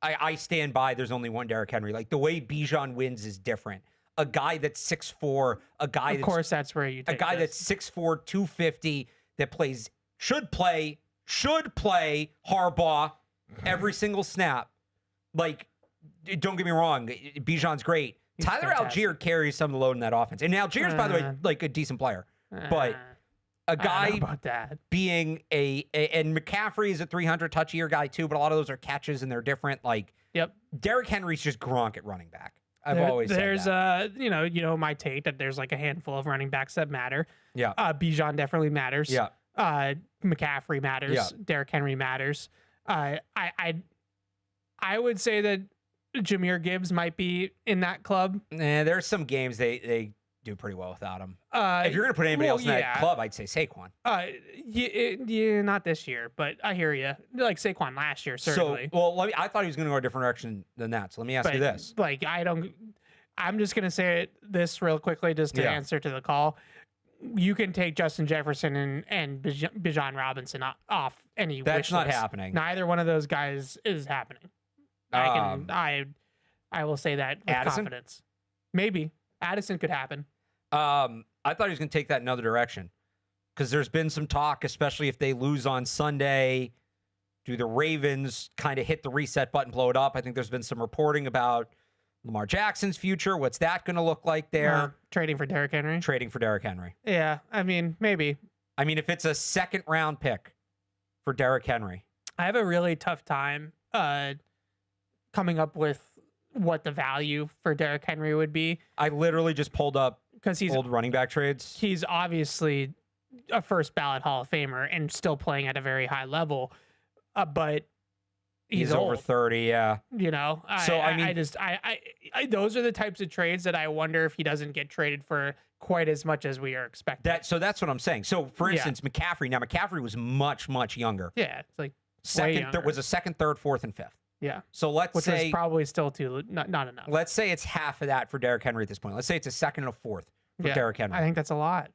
I stand by. There's only one Derrick Henry. Like the way Bijan wins is different. A guy that's 6'4", a guy. Of course, that's where you take a guy that's 6'4", 250 that should play Harbaugh every single snap. Like, don't get me wrong, Bijan's great. Tyler Algier carries some of the load in that offense, and Algier's, by the way, like a decent player. But a guy about that being and McCaffrey is a 300 touch a year guy too, but a lot of those are catches and they're different. Like, Derrick Henry's just Gronk at running back. I've always said that. You know my take that there's like a handful of running backs that matter. Yeah, Bijan definitely matters. Yeah, McCaffrey matters. Yeah. Derrick Henry matters. I would say that Jahmyr Gibbs might be in that club. There's some games they do pretty well without him. If you're going to put anybody else in that club, I'd say Saquon. Yeah, not this year, but I hear you. Like Saquon last year, certainly. I thought he was going to go a different direction than that. So let me ask you this. Like, I'm just going to say this real quickly just to answer to the call. You can take Justin Jefferson and Bijan Robinson off any That's wish not list. happening. Neither one of those guys is happening. I will say that with Addison? confidence. Maybe. Addison could happen. I thought he was going to take that in another direction because there's been some talk, especially if they lose on Sunday. Do the Ravens kind of hit the reset button, blow it up? I think there's been some reporting about Lamar Jackson's future. What's that going to look like there? Trading for Derrick Henry. Trading for Derrick Henry. Yeah, I mean, maybe. I mean, if it's a second-round pick for Derrick Henry. I have a really tough time coming up with what the value for Derrick Henry would be. I literally just pulled up he's old running back trades. He's obviously a first ballot Hall of Famer and still playing at a very high level, but he's over old. 30. Yeah. You know, those are the types of trades that I wonder if he doesn't get traded for quite as much as we are expecting. So that's what I'm saying. So for instance, McCaffrey. Now McCaffrey was much younger. Yeah, it's like second. Was a second, third, fourth, and fifth. Yeah. So which say is probably still not enough. Let's say it's half of that for Derrick Henry at this point. Let's say it's a second and a fourth for Derrick Henry. I think that's a lot.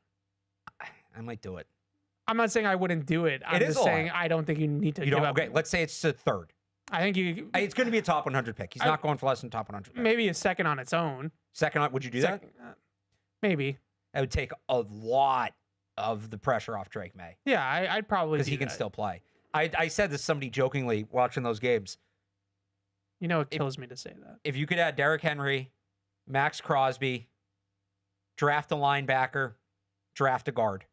I might do it. I'm not saying I wouldn't do it. I'm just saying I don't think you need to give up. Okay, let's say it's a third. I think it's going to be a top 100 pick. He's not going for less than top 100 pick. Maybe a second on its own. Second, would you do that? Maybe. That would take a lot of the pressure off Drake Maye. Yeah, I'd probably because he can still play. I said this to somebody jokingly watching those games. You know, it kills me to say that. If you could add Derrick Henry, Max Crosby, draft a linebacker, draft a guard,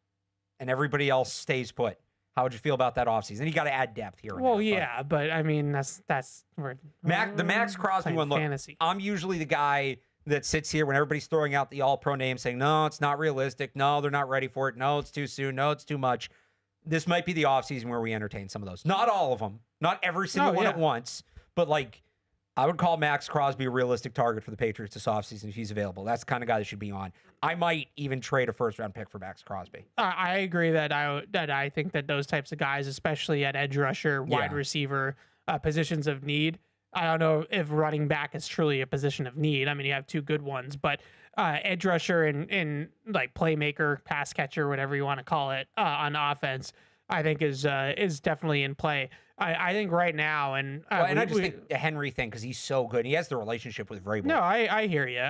and everybody else stays put, how would you feel about that offseason? And you got to add depth here. Well, but I mean, that's where the Max Crosby one. Look, fantasy. I'm usually the guy that sits here when everybody's throwing out the All-Pro name, saying, "No, it's not realistic. No, they're not ready for it. No, it's too soon. No, it's too much." this might be the offseason where we entertain some of those. Not all of them, not every single one at once, but like I would call Max Crosby a realistic target for the Patriots this offseason if he's available. That's the kind of guy that should be on. I might even trade a first-round pick for Max Crosby. I agree that I think that those types of guys, especially at edge rusher, wide receiver, positions of need. I don't know if running back is truly a position of need. I mean, you have two good ones, but edge rusher and like playmaker, pass catcher, whatever you want to call it, on offense, I think is definitely in play. I think right now, and I just think the Henry thing because he's so good. He has the relationship with Vrabel. No, I hear you.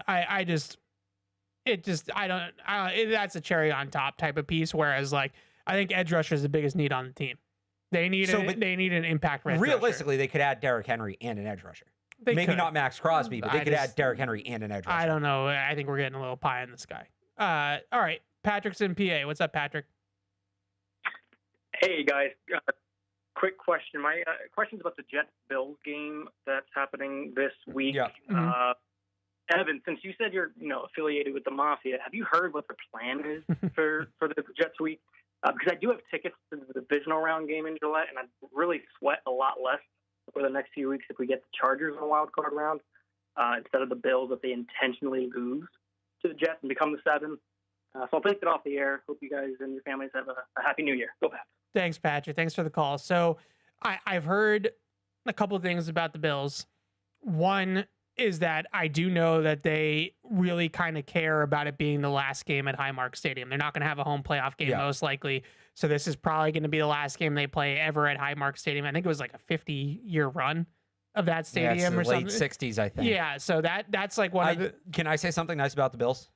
That's a cherry on top type of piece. Whereas, like, I think edge rusher is the biggest need on the team. They need an impact rusher. Realistically, they could add Derrick Henry and an edge rusher. Maybe not Max Crosby, but they could add Derrick Henry and an edge rusher. I don't know. I think we're getting a little pie in the sky. All right, Patrick's in PA. What's up, Patrick? Hey guys, quick question. My question's about the Jets-Bills game that's happening this week. Yeah. Evan, since you said you're affiliated with the Mafia, have you heard what the plan is for the Jets week? Because I do have tickets to the divisional round game in Gillette, and I'd really sweat a lot less for the next few weeks if we get the Chargers in the wild card round instead of the Bills if they intentionally lose to the Jets and become the 7. So I'll take it off the air. Hope you guys and your families have a happy New Year. Go Pats. Thanks, Patrick. Thanks for the call. So I've heard a couple of things about the Bills. One is that I do know that they really kind of care about it being the last game at Highmark Stadium. They're not going to have a home playoff game most likely. So this is probably going to be the last game they play ever at Highmark Stadium. I think it was like a 50-year run of that stadium or something. Late 60s, I think. Yeah, so that's like one of the... Can I say something nice about the Bills?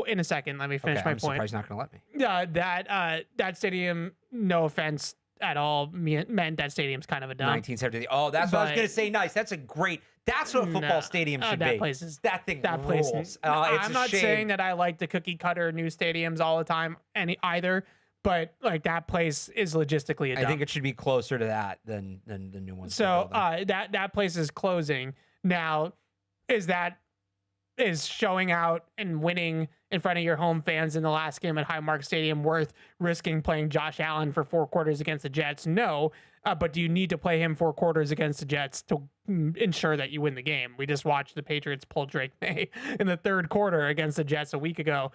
In a second, let me finish my I'm point. surprised he's not going to let me. That stadium, no offense at all, meant that stadium's kind of a dump. 1970. Oh, that's what I was going to say. Nice. That's a great... That's what a football stadium should that be. Place is, that thing that rules. Place, I'm not saying that I like the cookie cutter new stadiums all the time either, but like that place is logistically a dump. I think it should be closer to that than the new one. So that place is closing now. Is showing out and winning in front of your home fans in the last game at Highmark Stadium worth risking playing Josh Allen for 4 quarters against the Jets? No. But do you need to play him 4 quarters against the Jets to ensure that you win the game? We just watched the Patriots pull Drake Maye in the 3rd quarter against the Jets a week ago.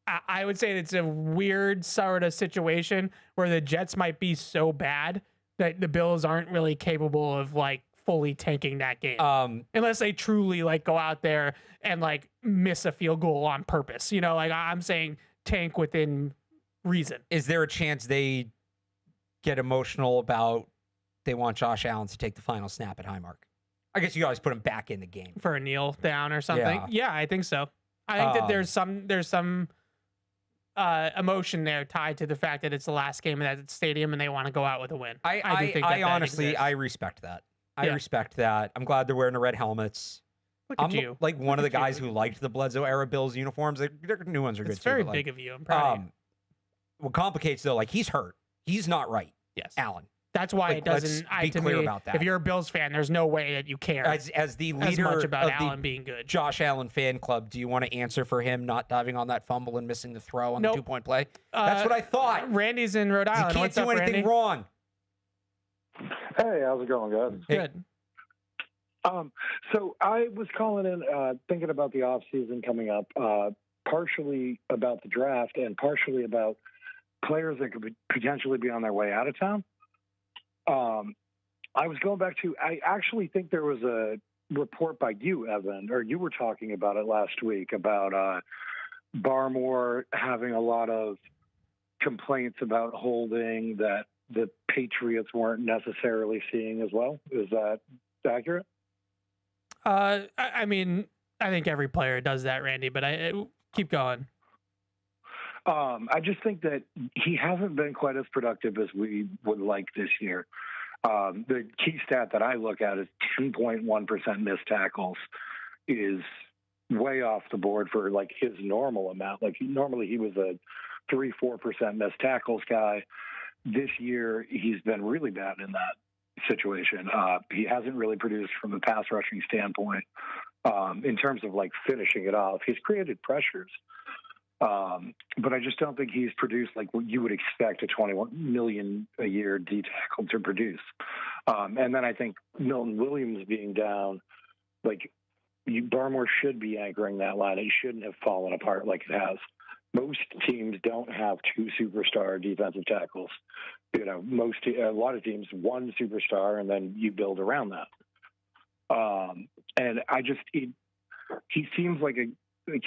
I would say it's a weird sort of situation where the Jets might be so bad that the Bills aren't really capable of like fully tanking that game unless they truly like go out there and like miss a field goal on purpose. Like I'm saying tank within reason. Is there a chance they get emotional about they want Josh Allen to take the final snap at Highmark? I guess you always put him back in the game for a kneel down or something. Yeah, I think so. I think that there's some emotion there tied to the fact that it's the last game of that stadium and they want to go out with a win. I do think that honestly, I respect that. I respect that. I'm glad they're wearing the red helmets. Look at you. Like one of the guys who liked the Bledsoe era Bills uniforms. Their new ones are good too. It's very big of you. I'm proud of you. What complicates though, like he's hurt. He's not right. Yes. Allen. That's why it doesn't. Be clear about that. If you're a Bills fan, there's no way that you care as the leader as much about of Allen the being good. Josh Allen fan club. Do you want to answer for him not diving on that fumble and missing the throw on the 2-point play? That's what I thought. Randy's in Rhode Island. You can't do anything wrong. Hey, how's it going, guys? Good. So I was calling in thinking about the offseason coming up, partially about the draft and partially about players that could potentially be on their way out of town. I was going back to, I actually think there was a report by you, Evan, or you were talking about it last week about Barmore having a lot of complaints about holding that the Patriots weren't necessarily seeing as well. Is that accurate? I mean, I think every player does that, Randy, but I keep going. I just think that he hasn't been quite as productive as we would like this year. The key stat that I look at is 10.1% missed tackles is way off the board for like his normal amount. Like normally he was a 3-4% missed tackles guy. This year he's been really bad in that situation. He hasn't really produced from a pass rushing standpoint in terms of like finishing it off. He's created pressures. But I just don't think he's produced like what you would expect a $21 million a year D tackle to produce. And then I think Milton Williams being down, like Barmore should be anchoring that line. It shouldn't have fallen apart like it has. Most teams don't have two superstar defensive tackles. You know, a lot of teams, one superstar, and then you build around that. And he seems like a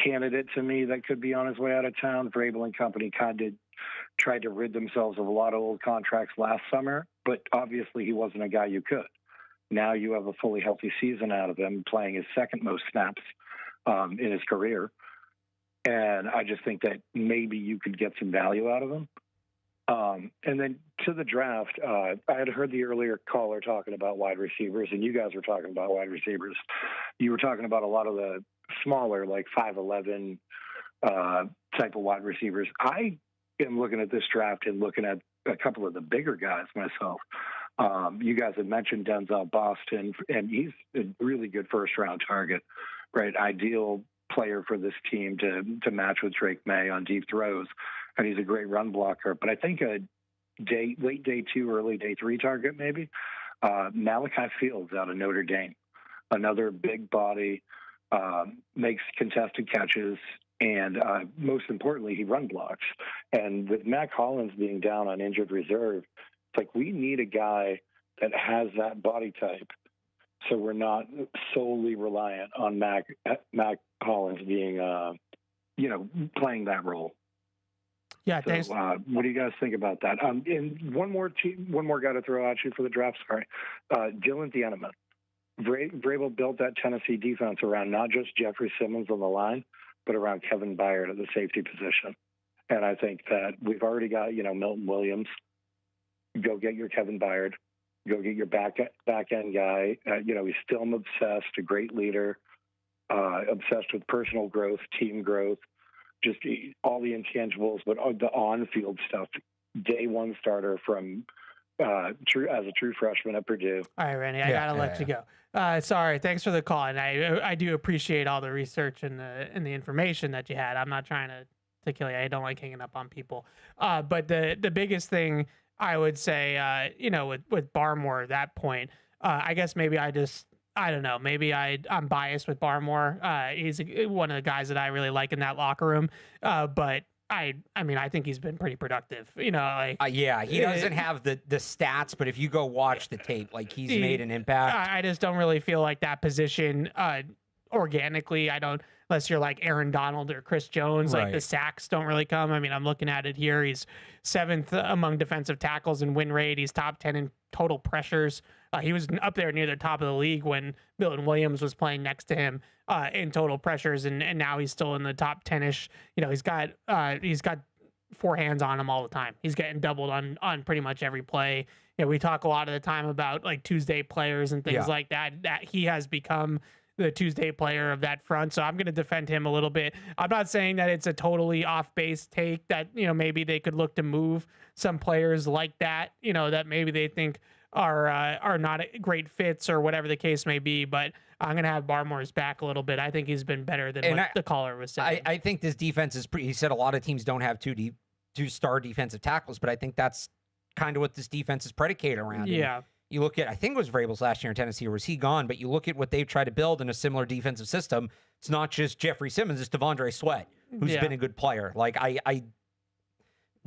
candidate to me that could be on his way out of town. Vrabel and company kind of tried to rid themselves of a lot of old contracts last summer, but obviously he wasn't a guy you could. Now you have a fully healthy season out of him, playing his second most snaps in his career. And I just think that maybe you could get some value out of him. And then to the draft, I had heard the earlier caller talking about wide receivers, and you guys were talking about wide receivers. You were talking about a lot of the smaller, like 5'11" type of wide receivers. I am looking at this draft and looking at a couple of the bigger guys myself. You guys had mentioned Denzel Boston, and he's a really good first-round target, right? Ideal player for this team to match with Drake Maye on deep throws, and he's a great run blocker. But I think a late day 2, early day 3 target maybe, Malachi Fields out of Notre Dame, another big body, makes contested catches, and most importantly, he run blocks. And with Mac Hollins being down on injured reserve, it's like we need a guy that has that body type, so we're not solely reliant on Mac Hollins being, playing that role. Yeah, so, thanks. What do you guys think about that? And one more guy to throw at you for the draft. Sorry, Dylan Thieneman. Vrabel built that Tennessee defense around not just Jeffrey Simmons on the line, but around Kevin Byard at the safety position. And I think that we've already got, Milton Williams. Go get your Kevin Byard. Go get your back end guy. He's still obsessed, a great leader, obsessed with personal growth, team growth, just all the intangibles, but the on-field stuff. Day one starter from as a true freshman at Purdue. All right, Randy, I gotta let you go. Sorry, thanks for the call, and I do appreciate all the research and the information that you had. I'm not trying to kill you. I don't like hanging up on people. But the biggest thing I would say, with Barmore at that point, I guess maybe I don't know. Maybe I'm biased with Barmore. He's one of the guys that I really like in that locker room. But I think he's been pretty productive. He doesn't have the stats, but if you go watch the tape, he's made an impact. I just don't really feel like that position organically. I don't, unless you're like Aaron Donald or Chris Jones, right. Like the sacks don't really come. I'm looking at it here. He's 7th among defensive tackles in win rate. He's top 10 in total pressures. He was up there near the top of the league when Milton Williams was playing next to him in total pressures, and now he's still in the top 10-ish. He's got 4 hands on him all the time. He's getting doubled on pretty much every play. We talk a lot of the time about like Tuesday players and things like that. That he has become the Tuesday player of that front. So I'm going to defend him a little bit. I'm not saying that it's a totally off base take that, maybe they could look to move some players like that, that maybe they think are not great fits or whatever the case may be. But I'm going to have Barmore's back a little bit. I think he's been better than what the caller was saying. I think this defense is he said a lot of teams don't have two-star defensive tackles, but I think that's kind of what this defense is predicated around. Yeah. You look at, I think it was Vrabel's last year in Tennessee, or was he gone? But you look at what they've tried to build in a similar defensive system. It's not just Jeffrey Simmons, it's Devondre Sweat, who's been a good player.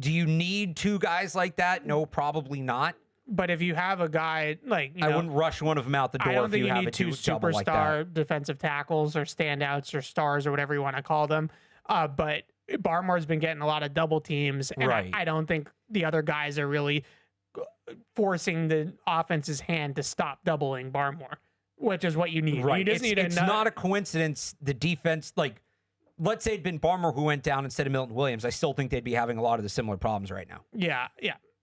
Do you need 2 guys like that? No, probably not. But if you have a guy I wouldn't rush one of them out the door. I don't think you need 2 superstar defensive tackles or standouts or stars or whatever you want to call them. But Barmore's been getting a lot of double teams, and right. I don't think the other guys are really forcing the offense's hand to stop doubling Barmore, which is what you need. Right. You just need it's not a coincidence. The defense, let's say it'd been Barmore who went down instead of Milton Williams. I still think they'd be having a lot of the similar problems right now. Yeah.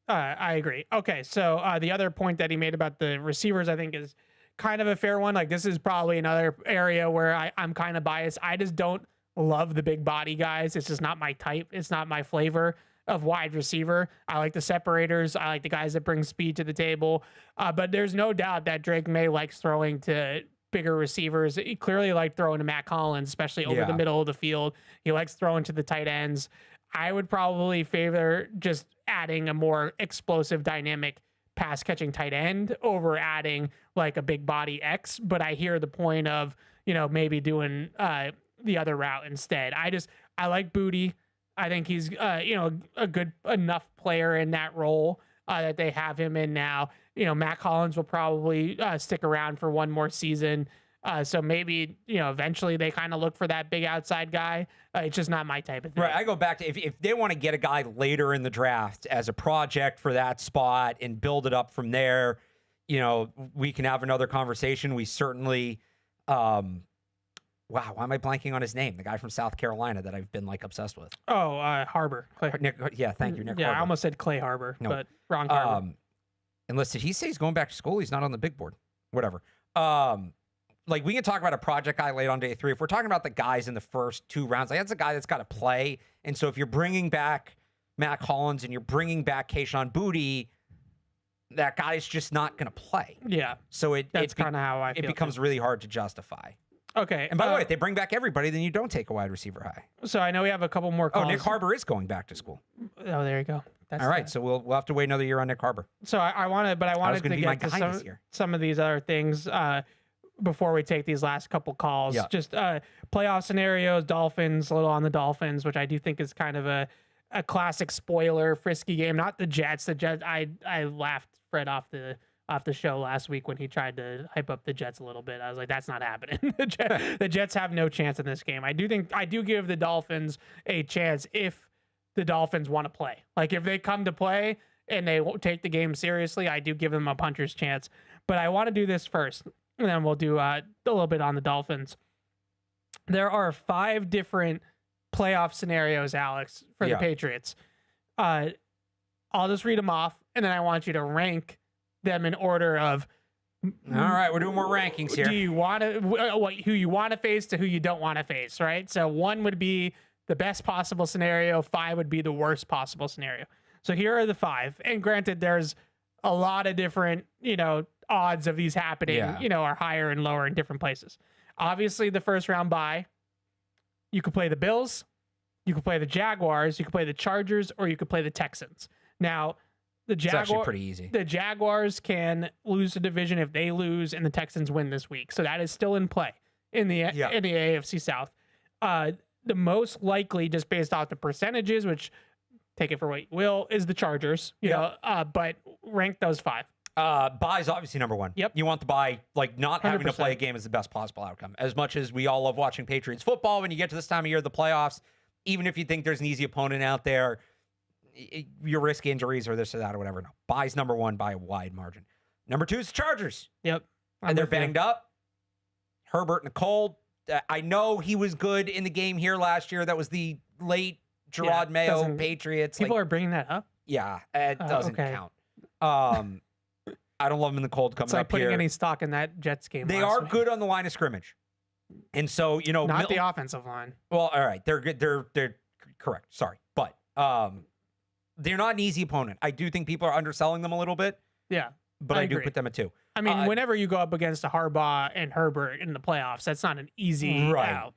I agree. Okay, so the other point that he made about the receivers, I think, is kind of a fair one. This is probably another area where I'm kind of biased. I just don't love the big body guys. It's just not my type. It's not my flavor of wide receiver. I like the separators. I like the guys that bring speed to the table. But there's no doubt that Drake Maye likes throwing to bigger receivers. He clearly liked throwing to Matt Collins, especially over the middle of the field. He likes throwing to the tight ends. I would probably favor just adding a more explosive, dynamic pass catching tight end over adding like a big body X. But I hear the point of, maybe doing the other route instead. I like Booty. I think he's, a good enough player in that role that they have him in now. Matt Collins will probably stick around for one more season. So maybe, eventually they kind of look for that big outside guy. It's just not my type of thing. Right. I go back to if they want to get a guy later in the draft as a project for that spot and build it up from there, we can have another conversation. We certainly, wow, why am I blanking on his name? The guy from South Carolina that I've been obsessed with. Oh, Harbor. Nick, yeah, thank you, Nick. Yeah, Harbor. I almost said Clay Harbor, No. but wrong Harbor. Unless did he say he's going back to school? He's not on the big board. Whatever. We can talk about a project guy late on day 3. If we're talking about the guys in the first 2 rounds, that's a guy that's got to play. And so if you're bringing back Matt Collins and you're bringing back Kayshon Boutte, that guy's just not going to play. Yeah. So that's kind of how I feel. It becomes really hard to justify. Okay. And by the way, if they bring back everybody, then you don't take a wide receiver high. So I know we have a couple more calls. Oh, Nick Harbor is going back to school. Oh, there you go. All right, so we'll have to wait another year on Nick Harbor. So I wanted to get to some of these other things before we take these last couple calls. Yeah. Just playoff scenarios, Dolphins, a little on the Dolphins, which I do think is kind of a classic spoiler, frisky game. Not the Jets. The Jets, I laughed Fred off the show last week when he tried to hype up the Jets a little bit. I was like, that's not happening. The Jets have no chance in this game. I do give the Dolphins a chance if the Dolphins want to play. If they come to play and they won't take the game seriously, I do give them a puncher's chance. But I want to do this first, and then we'll do a little bit on the Dolphins. There are 5 different playoff scenarios, Alex, for the Patriots. I'll just read them off, and then I want you to rank them in order of. All right, we're doing more rankings here. Do you want to who you want to face to who you don't want to face, right? So 1 would be the best possible scenario, 5 would be the worst possible scenario. So here are the 5. And granted, there's a lot of different, odds of these happening, are higher and lower in different places. Obviously, the first round bye, you could play the Bills, you could play the Jaguars, you could play the Chargers, or you could play the Texans. Now, it's actually pretty easy. The Jaguars can lose the division if they lose and the Texans win this week. So that is still in play in the AFC South. The most likely, just based off the percentages, which take it for what you will, is the Chargers. But rank those 5. Bye is obviously number 1. Yep. You want the bye, not having to 100%. play a game is the best possible outcome. As much as we all love watching Patriots football, when you get to this time of year, the playoffs, even if you think there's an easy opponent out there, you risk injuries or this or that or whatever. No, bye's number 1 by a wide margin. Number 2 is the Chargers. Yep. And they're banged up. Herbert in the cold. I know he was good in the game here last year. That was the late Gerard Mayo Patriots. People are bringing that up. Yeah, it doesn't count. I don't love them in the cold coming it's like up putting here. any stock in that Jets game. They are good on the line of scrimmage, and so not the offensive line. Well, all right, they're good. They're correct. Sorry, but they're not an easy opponent. I do think people are underselling them a little bit. Yeah, but I do put them at 2. I mean, whenever you go up against a Harbaugh and Herbert in the playoffs, that's not an easy out.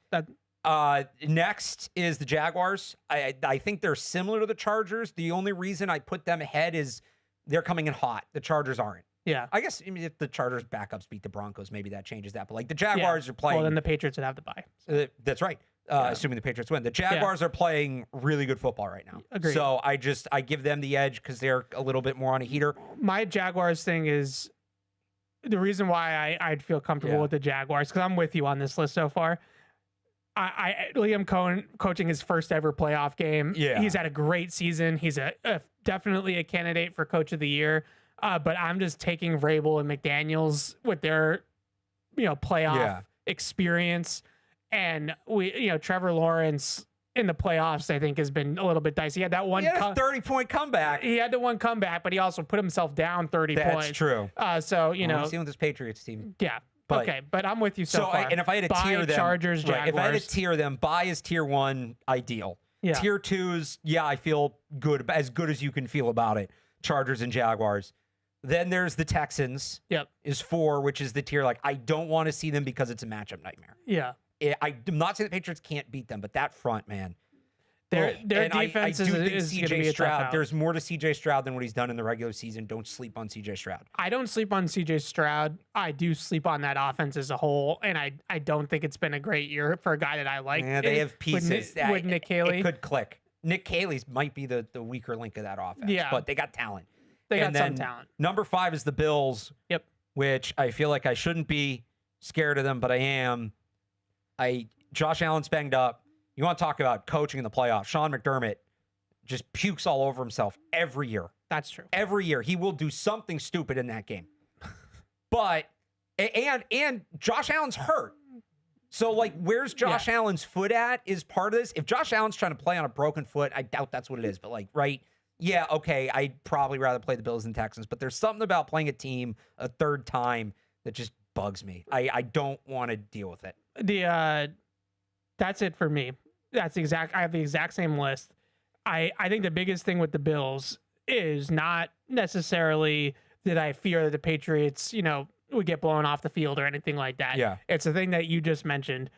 Next is the Jaguars. I think they're similar to the Chargers. The only reason I put them ahead is they're coming in hot. The Chargers aren't. Yeah. I guess if the Chargers backups beat the Broncos, maybe that changes that. But the Jaguars are playing. Well, then the Patriots would have the bye. That's right. Assuming the Patriots win. The Jaguars are playing really good football right now. Agreed. So I give them the edge because they're a little bit more on a heater. My Jaguars thing is the reason why I'd feel comfortable with the Jaguars, because I'm with you on this list so far. Liam Cohen coaching his first ever playoff game. Yeah. He's had a great season. He's definitely a candidate for coach of the year. But I'm just taking Vrabel and McDaniels with their, playoff experience. And Trevor Lawrence in the playoffs, I think, has been a little bit dicey. He had that one 30-point comeback. He had the one comeback, but he also put himself down 30 points. That's true. So, we've seen with this Patriots team. Yeah. But I'm with you so far. And if I had to tier them, Chargers, Jaguars. If I had to tier them, bye is tier 1, ideal. Yeah. Tier 2's, I feel good, as you can feel about it. Chargers and Jaguars. Then there's the Texans. Yep. Is 4, which is the tier. Like, I don't want to see them because it's a matchup nightmare. Yeah. I'm not saying the Patriots can't beat them, but that front, man. Their And defense I do think is going to CJ be a Stroud. tough out. There's more to CJ Stroud than what he's done in the regular season. Don't sleep on CJ Stroud. I don't sleep on CJ Stroud. I do sleep on that offense as a whole, and I don't think it's been a great year for a guy that I like. Yeah, they have pieces. With Nick Haley. It could click. Nick Haley's might be the weaker link of that offense. Yeah. But they got talent. They And got some then talent. Number 5 is the Bills. Yep. Which I feel like I shouldn't be scared of them, but I am. Josh Allen's banged up. You want to talk about coaching in the playoffs? Sean McDermott just pukes all over himself every year. That's true. Every year he will do something stupid in that game. But and Josh Allen's hurt. So like, where's Josh Allen's foot at is part of this. If Josh Allen's trying to play on a broken foot, I doubt that's what it is. But like, right? Yeah, okay. I'd probably rather play the Bills than Texans. But there's something about playing a team a third time that just bugs me. I don't want to deal with it. That's it for me. I have the exact same list. I think the biggest thing with the Bills is not necessarily that I fear that the Patriots, would get blown off the field or anything like that. Yeah. It's the thing that you just mentioned.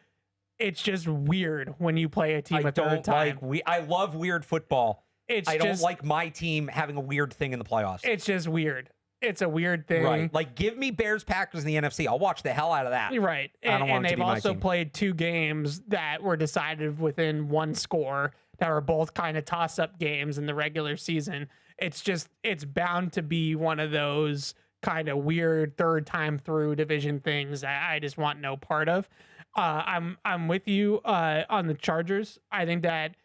It's just weird when you play a team a third time. I love weird football. I don't just like my team having a weird thing in the playoffs. It's just weird. It's a weird thing. Right. Like, give me Bears Packers in the NFC. I'll watch the hell out of that. Right. I don't want and it to they've be my also team. played 2 games that were decided within one score that were both kind of toss-up games in the regular season. It's bound to be one of those kind of weird third time through division things that I just want no part of. I'm with you on the Chargers. I think that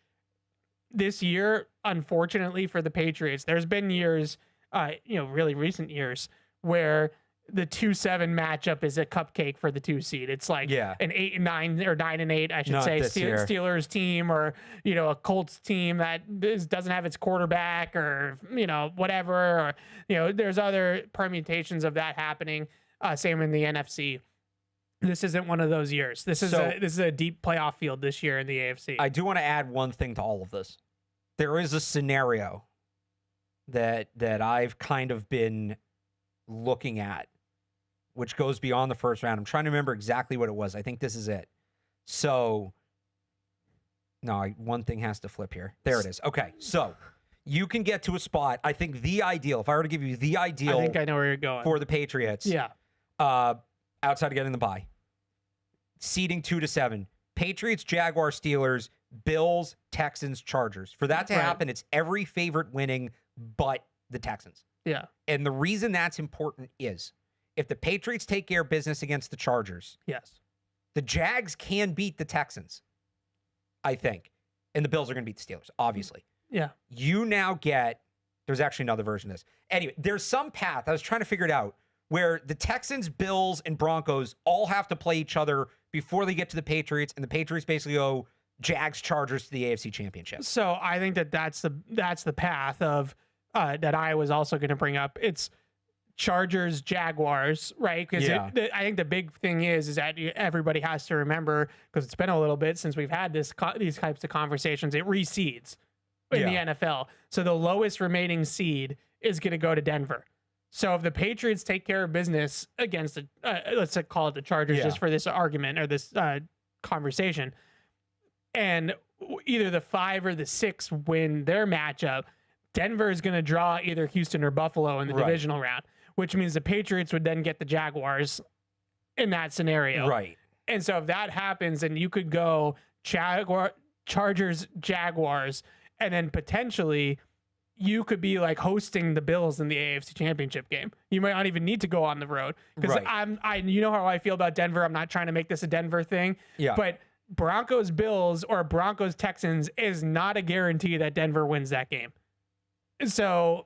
this year, unfortunately for the Patriots, there's been years, really recent years, where the 2-7 matchup is a cupcake for the 2 seed. It's like an 8-9 or 9-8, I should Not say, this year. Steelers team, or a Colts team that doesn't have its quarterback, or whatever, or there's other permutations of that happening. Same in the NFC. This isn't one of those years. This is a deep playoff field this year in the AFC. I do want to add one thing to all of this. There is a scenario that I've kind of been looking at, which goes beyond the first round. I'm trying to remember exactly what it was. I think this is it. So, no, one thing has to flip here. There it is. Okay, so you can get to a spot. I think the ideal, if I were to give you the ideal, I think I know where you're going for the Patriots. Yeah. Outside of getting the bye, seeding 2-7. Patriots, Jaguars, Steelers, Bills, Texans, Chargers. For that to happen, it's every favorite winning but the Texans. Yeah. And the reason that's important is if the Patriots take care of business against the Chargers, yes, the Jags can beat the Texans, I think. And the Bills are going to beat the Steelers, obviously. Yeah. You now get, there's actually another version of this. Anyway, there's some path, I was trying to figure it out, where the Texans, Bills, and Broncos all have to play each other before they get to the Patriots, and the Patriots basically go Jags, Chargers to the AFC Championship. So I think that's the path of that I was also going to bring up. It's Chargers, Jaguars, right? Because I think the big thing is that everybody has to remember, because it's been a little bit since we've had these types of conversations, it reseeds in the NFL. So the lowest remaining seed is going to go to Denver. So if the Patriots take care of business against let's call it the Chargers just for this argument or this conversation, and either the 5 or the 6 win their matchup, Denver is going to draw either Houston or Buffalo in the divisional round, which means the Patriots would then get the Jaguars in that scenario. Right. And so if that happens, then you could go Chargers, Jaguars, and then potentially you could be like hosting the Bills in the AFC Championship game. You might not even need to go on the road, because you know how I feel about Denver. I'm not trying to make this a Denver thing, but Broncos Bills or Broncos Texans is not a guarantee that Denver wins that game. So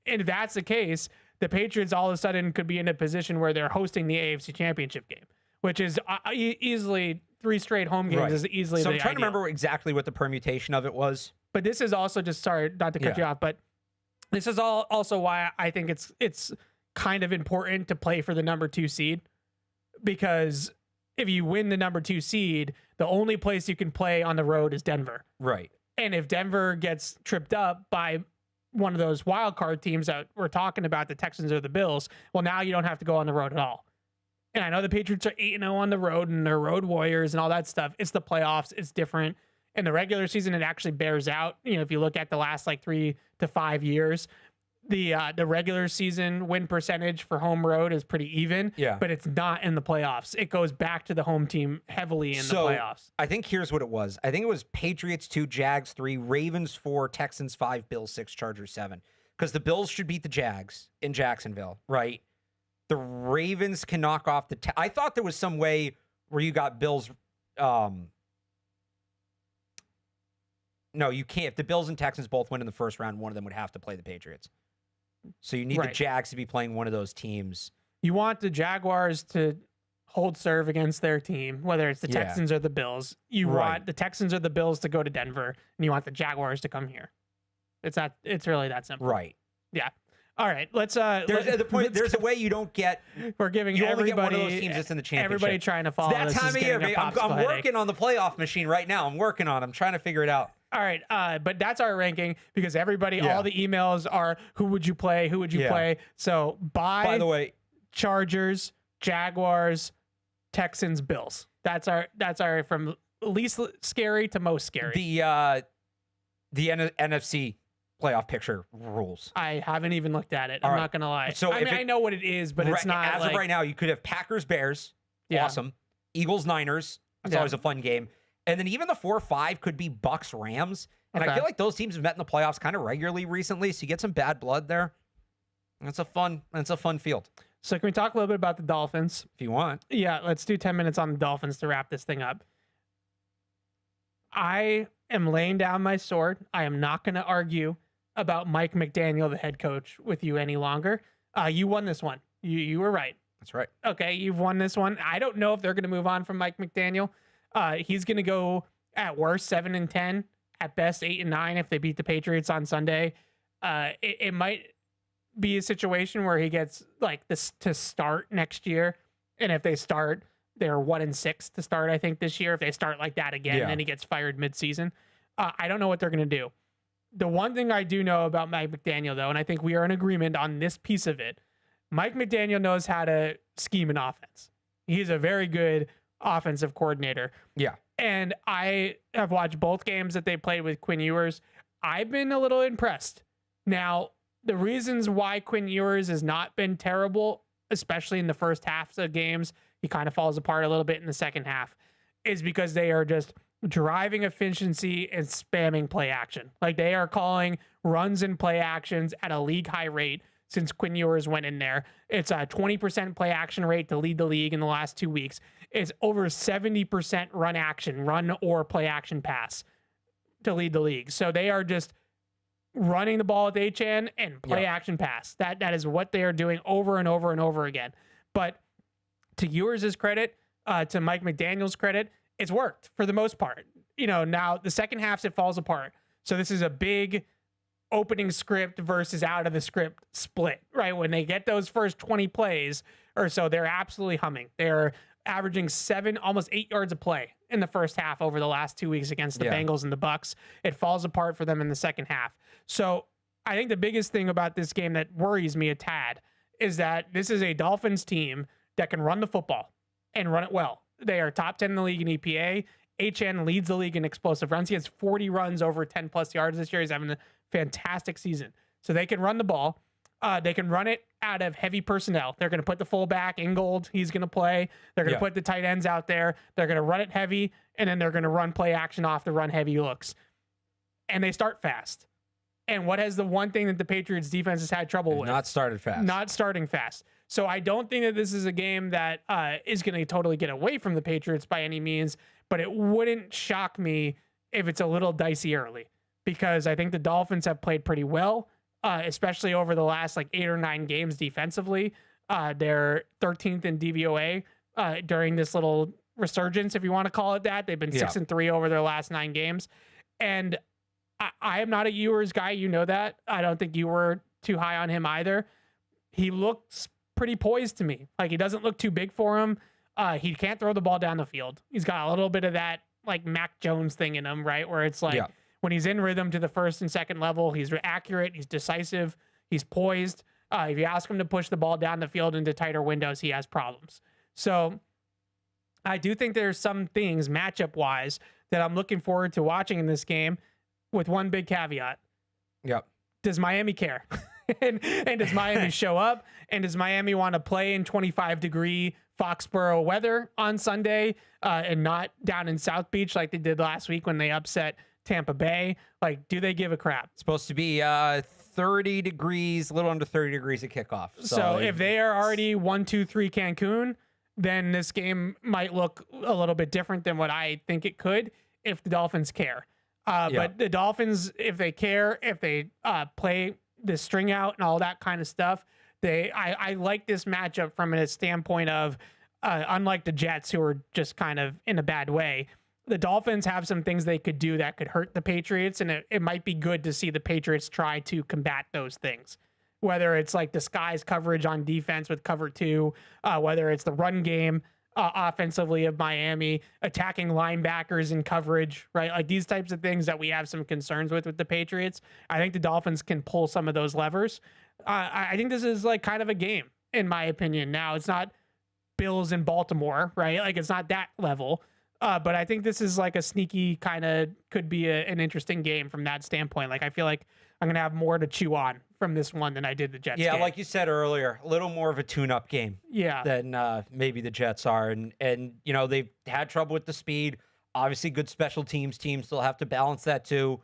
if that's the case, the Patriots all of a sudden could be in a position where they're hosting the AFC Championship game, which is easily 3 straight home games is easily so the I'm trying ideal. to remember exactly what the permutation of it was. But this is also just, sorry, not to cut you off, but this is also why I think it's kind of important to play for the number 2 seed, because if you win the number 2 seed, the only place you can play on the road is Denver. Right. And if Denver gets tripped up by one of those wild card teams that we're talking about, the Texans or the Bills. Well, now you don't have to go on the road at all. And I know the Patriots are 8-0 on the road and they're road warriors and all that stuff. It's the playoffs. It's different. In the regular season, it actually bears out. If you look at the last 3 to 5 years, the regular season win percentage for home road is pretty even, but it's not in the playoffs. It goes back to the home team heavily in the playoffs. I think here's what it was. I think it was Patriots 2, Jags 3, Ravens 4, Texans 5, Bills 6, Chargers 7. Because the Bills should beat the Jags in Jacksonville, right? The Ravens can knock off the... I thought there was some way where you got Bills... No, you can't. If the Bills and Texans both win in the first round, one of them would have to play the Patriots. So you need the Jags to be playing one of those teams. You want the Jaguars to hold serve against their team, whether it's the Texans or the Bills. You want the Texans or the Bills to go to Denver, and you want the Jaguars to come here. It's really that simple. Right. Yeah. All right. Let's. There's a way you don't get. We're giving everybody everybody one of those teams that's in the championship. Everybody trying to follow that time of year. I'm working on the playoff machine right now. I'm trying to figure it out. All right, but that's our ranking because everybody, all the emails are who would you play? Who would you play? So by the way, Chargers, Jaguars, Texans, Bills. That's our from least scary to most scary. The NFC playoff picture rules. I haven't even looked at it. I'm not gonna lie. So I know what it is, but it's not as of right now. You could have Packers, Bears. Awesome. Eagles, Niners. That's always a fun game. And then even the 4-5 could be Bucks, Rams. And I feel like those teams have met in the playoffs kind of regularly recently. So you get some bad blood there. It's a fun field. So can we talk a little bit about the Dolphins? If you want. Yeah, let's do 10 minutes on the Dolphins to wrap this thing up. I am laying down my sword. I am not going to argue about Mike McDaniel, the head coach, with you any longer. You won this one. You were right. That's right. Okay, you've won this one. I don't know if they're going to move on from Mike McDaniel. He's going to go at worst 7-10, at best 8-9 if they beat the Patriots on Sunday. It might be a situation where he gets this to start next year, and if they start, they're 1-6 to start. I think this year, if they start like that again, then he gets fired midseason. I don't know what they're going to do. The one thing I do know about Mike McDaniel, though, and I think we are in agreement on this piece of it, Mike McDaniel knows how to scheme an offense. He's a very good offensive coordinator. Yeah. And I have watched both games that they played with Quinn Ewers. I've been a little impressed. Now, the reasons why Quinn Ewers has not been terrible, especially in the first half of games, he kind of falls apart a little bit in the second half, is because they are just driving efficiency and spamming play action. They are calling runs and play actions at a league high rate since Quinn Ewers went in there. It's a 20% play action rate to lead the league in the last 2 weeks. It's over 70% run or play action pass to lead the league. So they are just running the ball with HN and play action pass. That is what they are doing over and over and over again. But to Ewers' credit, to Mike McDaniel's credit, it's worked for the most part. Now the second half, it falls apart. So this is a big opening script versus out of the script split, right? When they get those first 20 plays or so, they're absolutely humming. They're averaging 7, almost 8 yards a play in the first half over the last 2 weeks against the Bengals and the Bucks. It falls apart for them in the second half. So I think the biggest thing about this game that worries me a tad is that this is a Dolphins team that can run the football and run it well. They are top 10 in the league in EPA. HN leads the league in explosive runs. He has 40 runs over 10 plus yards this year. He's having a fantastic season. So they can run the ball. They can run it out of heavy personnel. They're going to put the fullback Ingold. He's going to play. They're going to put the tight ends out there. They're going to run it heavy, and then they're going to run play action off the run heavy looks. And they start fast. And what has the one thing that the Patriots defense has had trouble with? Not started fast. Not starting fast. So I don't think that this is a game that is going to totally get away from the Patriots by any means, but it wouldn't shock me if it's a little dicey early, because I think the Dolphins have played pretty well, especially over the last 8 or 9 games defensively. They're 13th in DVOA during this little resurgence, if you want to call it that. They've been 6-3 over their last 9 games. And I am not a Ewers guy. You know that. I don't think you were too high on him either. He looks pretty poised to me. He doesn't look too big for him. He can't throw the ball down the field. He's got a little bit of that Mac Jones thing in him, right? Where it's when he's in rhythm to the first and second level, he's accurate, he's decisive, he's poised. If you ask him to push the ball down the field into tighter windows, he has problems. So I do think there's some things matchup wise that I'm looking forward to watching in this game, with one big caveat. Yep. Does Miami care? and does Miami show up? And does Miami want to play in 25-degree Foxborough weather on Sunday and not down in South Beach like they did last week when they upset Tampa Bay? Like, do they give a crap? It's supposed to be 30 degrees, a little under 30 degrees at kickoff. So if they are already 1-2-3 Cancun, then this game might look a little bit different than what I think it could if the Dolphins care. But the Dolphins, if they care, if they play the string out and all that kind of stuff, I like this matchup from a standpoint of, unlike the Jets, who are just kind of in a bad way, the Dolphins have some things they could do that could hurt the Patriots, and it might be good to see the Patriots try to combat those things. Whether it's like disguise coverage on defense with cover 2, whether it's the run game offensively of Miami, attacking linebackers in coverage, right? Like these types of things that we have some concerns with the Patriots. I think the Dolphins can pull some of those levers. I think this is like kind of a game, in my opinion. Now, it's not Bills in Baltimore, right? Like it's not that level. But I think this is like a sneaky kind of, could be an interesting game from that standpoint. Like I feel like I'm going to have more to chew on from this one than I did the Jets game. Like you said earlier, a little more of a tune-up game than maybe the Jets are. And you know, they've had trouble with the speed. Obviously, good special teams still have to balance that too.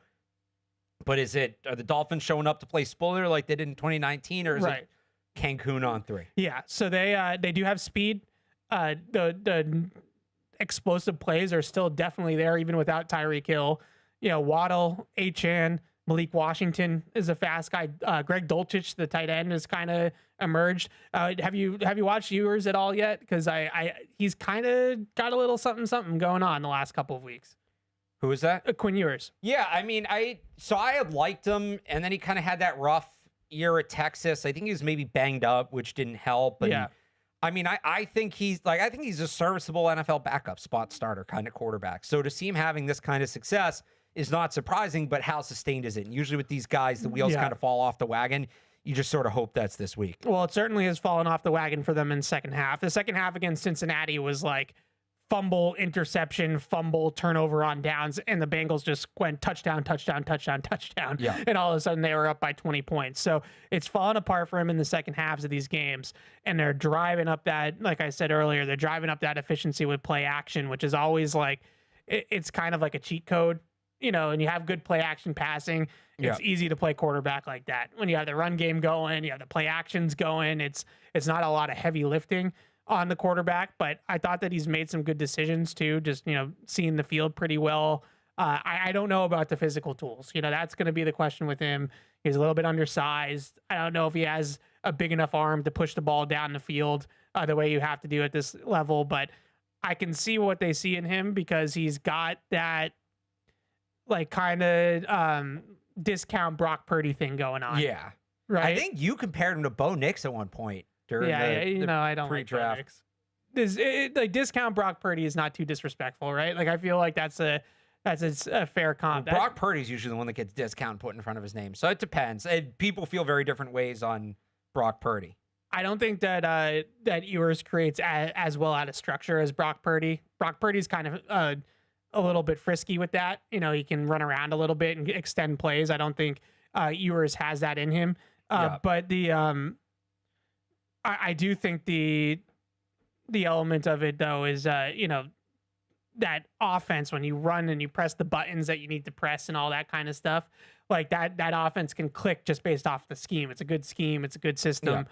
But are the Dolphins showing up to play spoiler like they did in 2019, or is it Cancun on 3? Yeah, so they do have speed. The explosive plays are still definitely there, even without Tyreek Hill. You know, Waddle, Achane, Malik Washington is a fast guy. Greg Dulcich, the tight end, has kind of emerged. Have you watched Ewers at all yet? Because he's kind of got a little something going on the last couple of weeks. Who is that? Quinn Ewers. Yeah, I mean, I had liked him, and then he kind of had that rough year at Texas. I think he was maybe banged up, which didn't help. And, yeah. I mean, I think he's a serviceable NFL backup spot starter kind of quarterback. So to see him having this kind of success is not surprising, but how sustained is it? And usually with these guys, the wheels kind of fall off the wagon. You just sort of hope that's this week. Well, it certainly has fallen off the wagon for them in the second half. The second half against Cincinnati was like fumble, interception, fumble, turnover on downs, and the Bengals just went touchdown. Yeah. And all of a sudden they were up by 20 points. So it's fallen apart for him in the second halves of these games. And they're driving up that, like I said earlier, they're driving up that efficiency with play action, which is always like, it's kind of like a cheat code, you know, and you have good play action passing. It's easy to play quarterback like that. When you have the run game going, you have the play actions going, it's not a lot of heavy lifting on the quarterback, but I thought that he's made some good decisions too, just, you know, seeing the field pretty well. I don't know about the physical tools. You know, that's going to be the question with him. He's a little bit undersized. I don't know if he has a big enough arm to push the ball down the field the way you have to do at this level, but I can see what they see in him because he's got that like kind of discount Brock Purdy thing going on. Yeah. Right. I think you compared him to Bo Nix at one point. I don't pre-draft. Like discount Brock Purdy is not too disrespectful, right? Like I feel like that's a fair comp. Well, Brock Purdy's usually the one that gets discount put in front of his name, so it depends. People feel very different ways on Brock Purdy. I don't think that Ewers creates as well out of structure as Brock Purdy. Brock Purdy's kind of a little bit frisky with that. You know, he can run around a little bit and extend plays. I don't think Ewers has that in him. But I do think the element of it though is you know, that offense when you run and you press the buttons that you need to press and all that kind of stuff, like that offense can click just based off the scheme. It's a good scheme. It's a good system.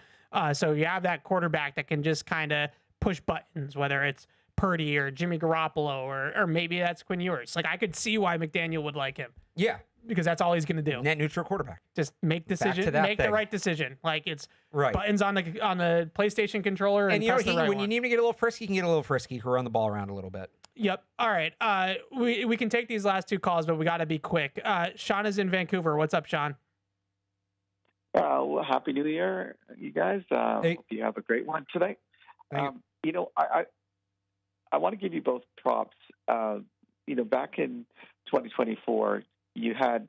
So you have that quarterback that can just kind of push buttons, whether it's Purdy or Jimmy Garoppolo or maybe that's Quinn Ewers. Like I could see why McDaniel would like him. Yeah. Because that's all he's going to do. Net neutral quarterback. Just make decision, make the right decision. Like it's buttons on the PlayStation controller and you know, when you need to get a little frisky, you can get a little frisky. Run the ball around a little bit. Yep. All right. We can take these last two calls, but we got to be quick. Sean is in Vancouver. What's up, Sean? Well, Happy New Year, you guys. Hope you have a great one today. You know, I want to give you both props. You know, back in 2024, you had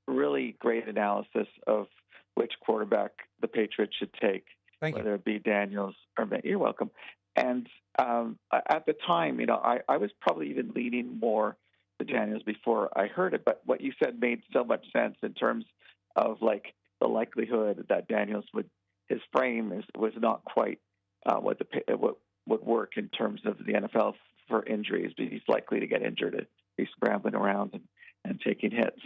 really great analysis of which quarterback the Patriots should take, whether it be Daniels or Maye. You're welcome. And at the time, I was probably even leaning more to Daniels before I heard it. But what you said made so much sense in terms of like the likelihood that Daniels his frame was not quite what would work in terms of the NFL for injuries. But he's likely to get injured if he's scrambling around and taking hits.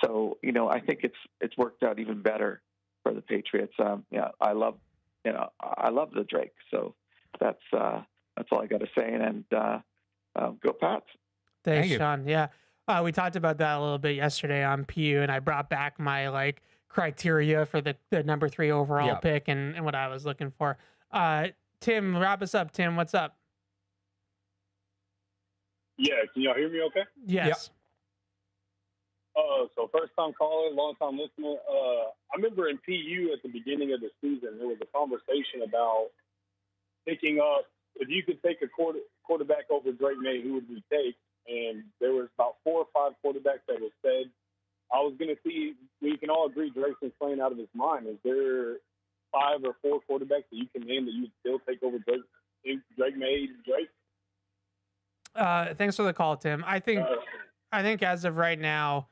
So I think it's worked out even better for the Patriots. I love the Drake. So that's all I got to say. And go Pats. Thanks, Sean. Yeah, we talked about that a little bit yesterday on PU, and I brought back my criteria for the number 3 overall pick and what I was looking for. Tim, wrap us up. Tim, what's up? Yeah, can y'all hear me okay? Yes. So first time caller, long time listener. I remember in PU at the beginning of the season, there was a conversation about picking up, if you could take a quarterback over Drake Maye, who would you take? And there was about 4 or 5 quarterbacks that was said. I was going to see, we can all agree Drake's been playing out of his mind. Is there 5 or 4 quarterbacks that you can name that you would still take over Drake Maye, Drake? Thanks for the call, Tim. I think as of right now,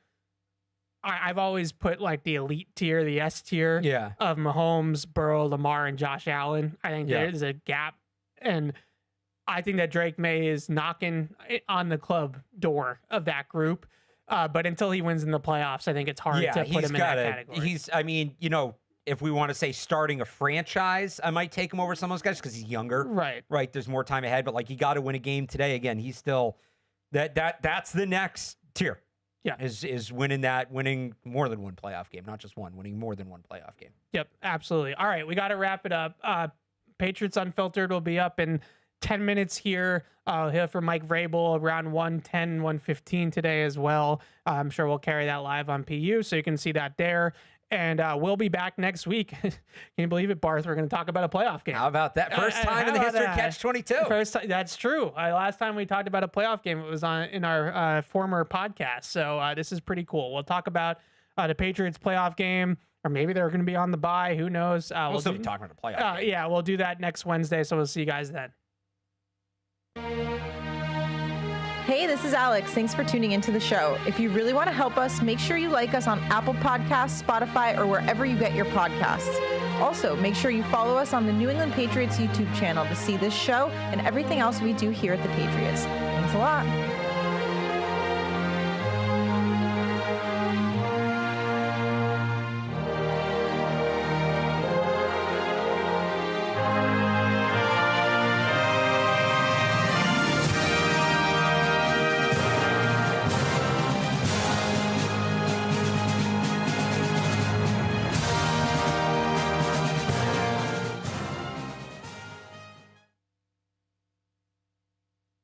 I've always put the elite tier, the S tier of Mahomes, Burrow, Lamar, and Josh Allen. I think there's a gap, and I think that Drake Maye is knocking on the club door of that group. But until he wins in the playoffs, I think it's hard to put him in that category. If we want to say starting a franchise, I might take him over some of those guys because he's younger. Right. There's more time ahead, but he got to win a game today. Again, he's still that's the next tier. Yeah. Is winning more than one playoff game, not just one, winning more than one playoff game. Yep, absolutely. All right, we got to wrap it up. Patriots Unfiltered will be up in 10 minutes here. I'll hear from Mike Vrabel around 1:10, 1:15 today as well. I'm sure we'll carry that live on PU, so you can see that there. And we'll be back next week. Can you believe it, Barth? We're going to talk about a playoff game. How about that? First time in the history of Catch-22. First time, that's true. Last time we talked about a playoff game, it was in our former podcast. So this is pretty cool. We'll talk about the Patriots playoff game, or maybe they're going to be on the bye. Who knows? We'll still be talking about the playoff game. Yeah, we'll do that next Wednesday. So we'll see you guys then. Hey, this is Alex. Thanks for tuning into the show. If you really want to help us, make sure you like us on Apple Podcasts, Spotify, or wherever you get your podcasts. Also, make sure you follow us on the New England Patriots YouTube channel to see this show and everything else we do here at the Patriots. Thanks a lot.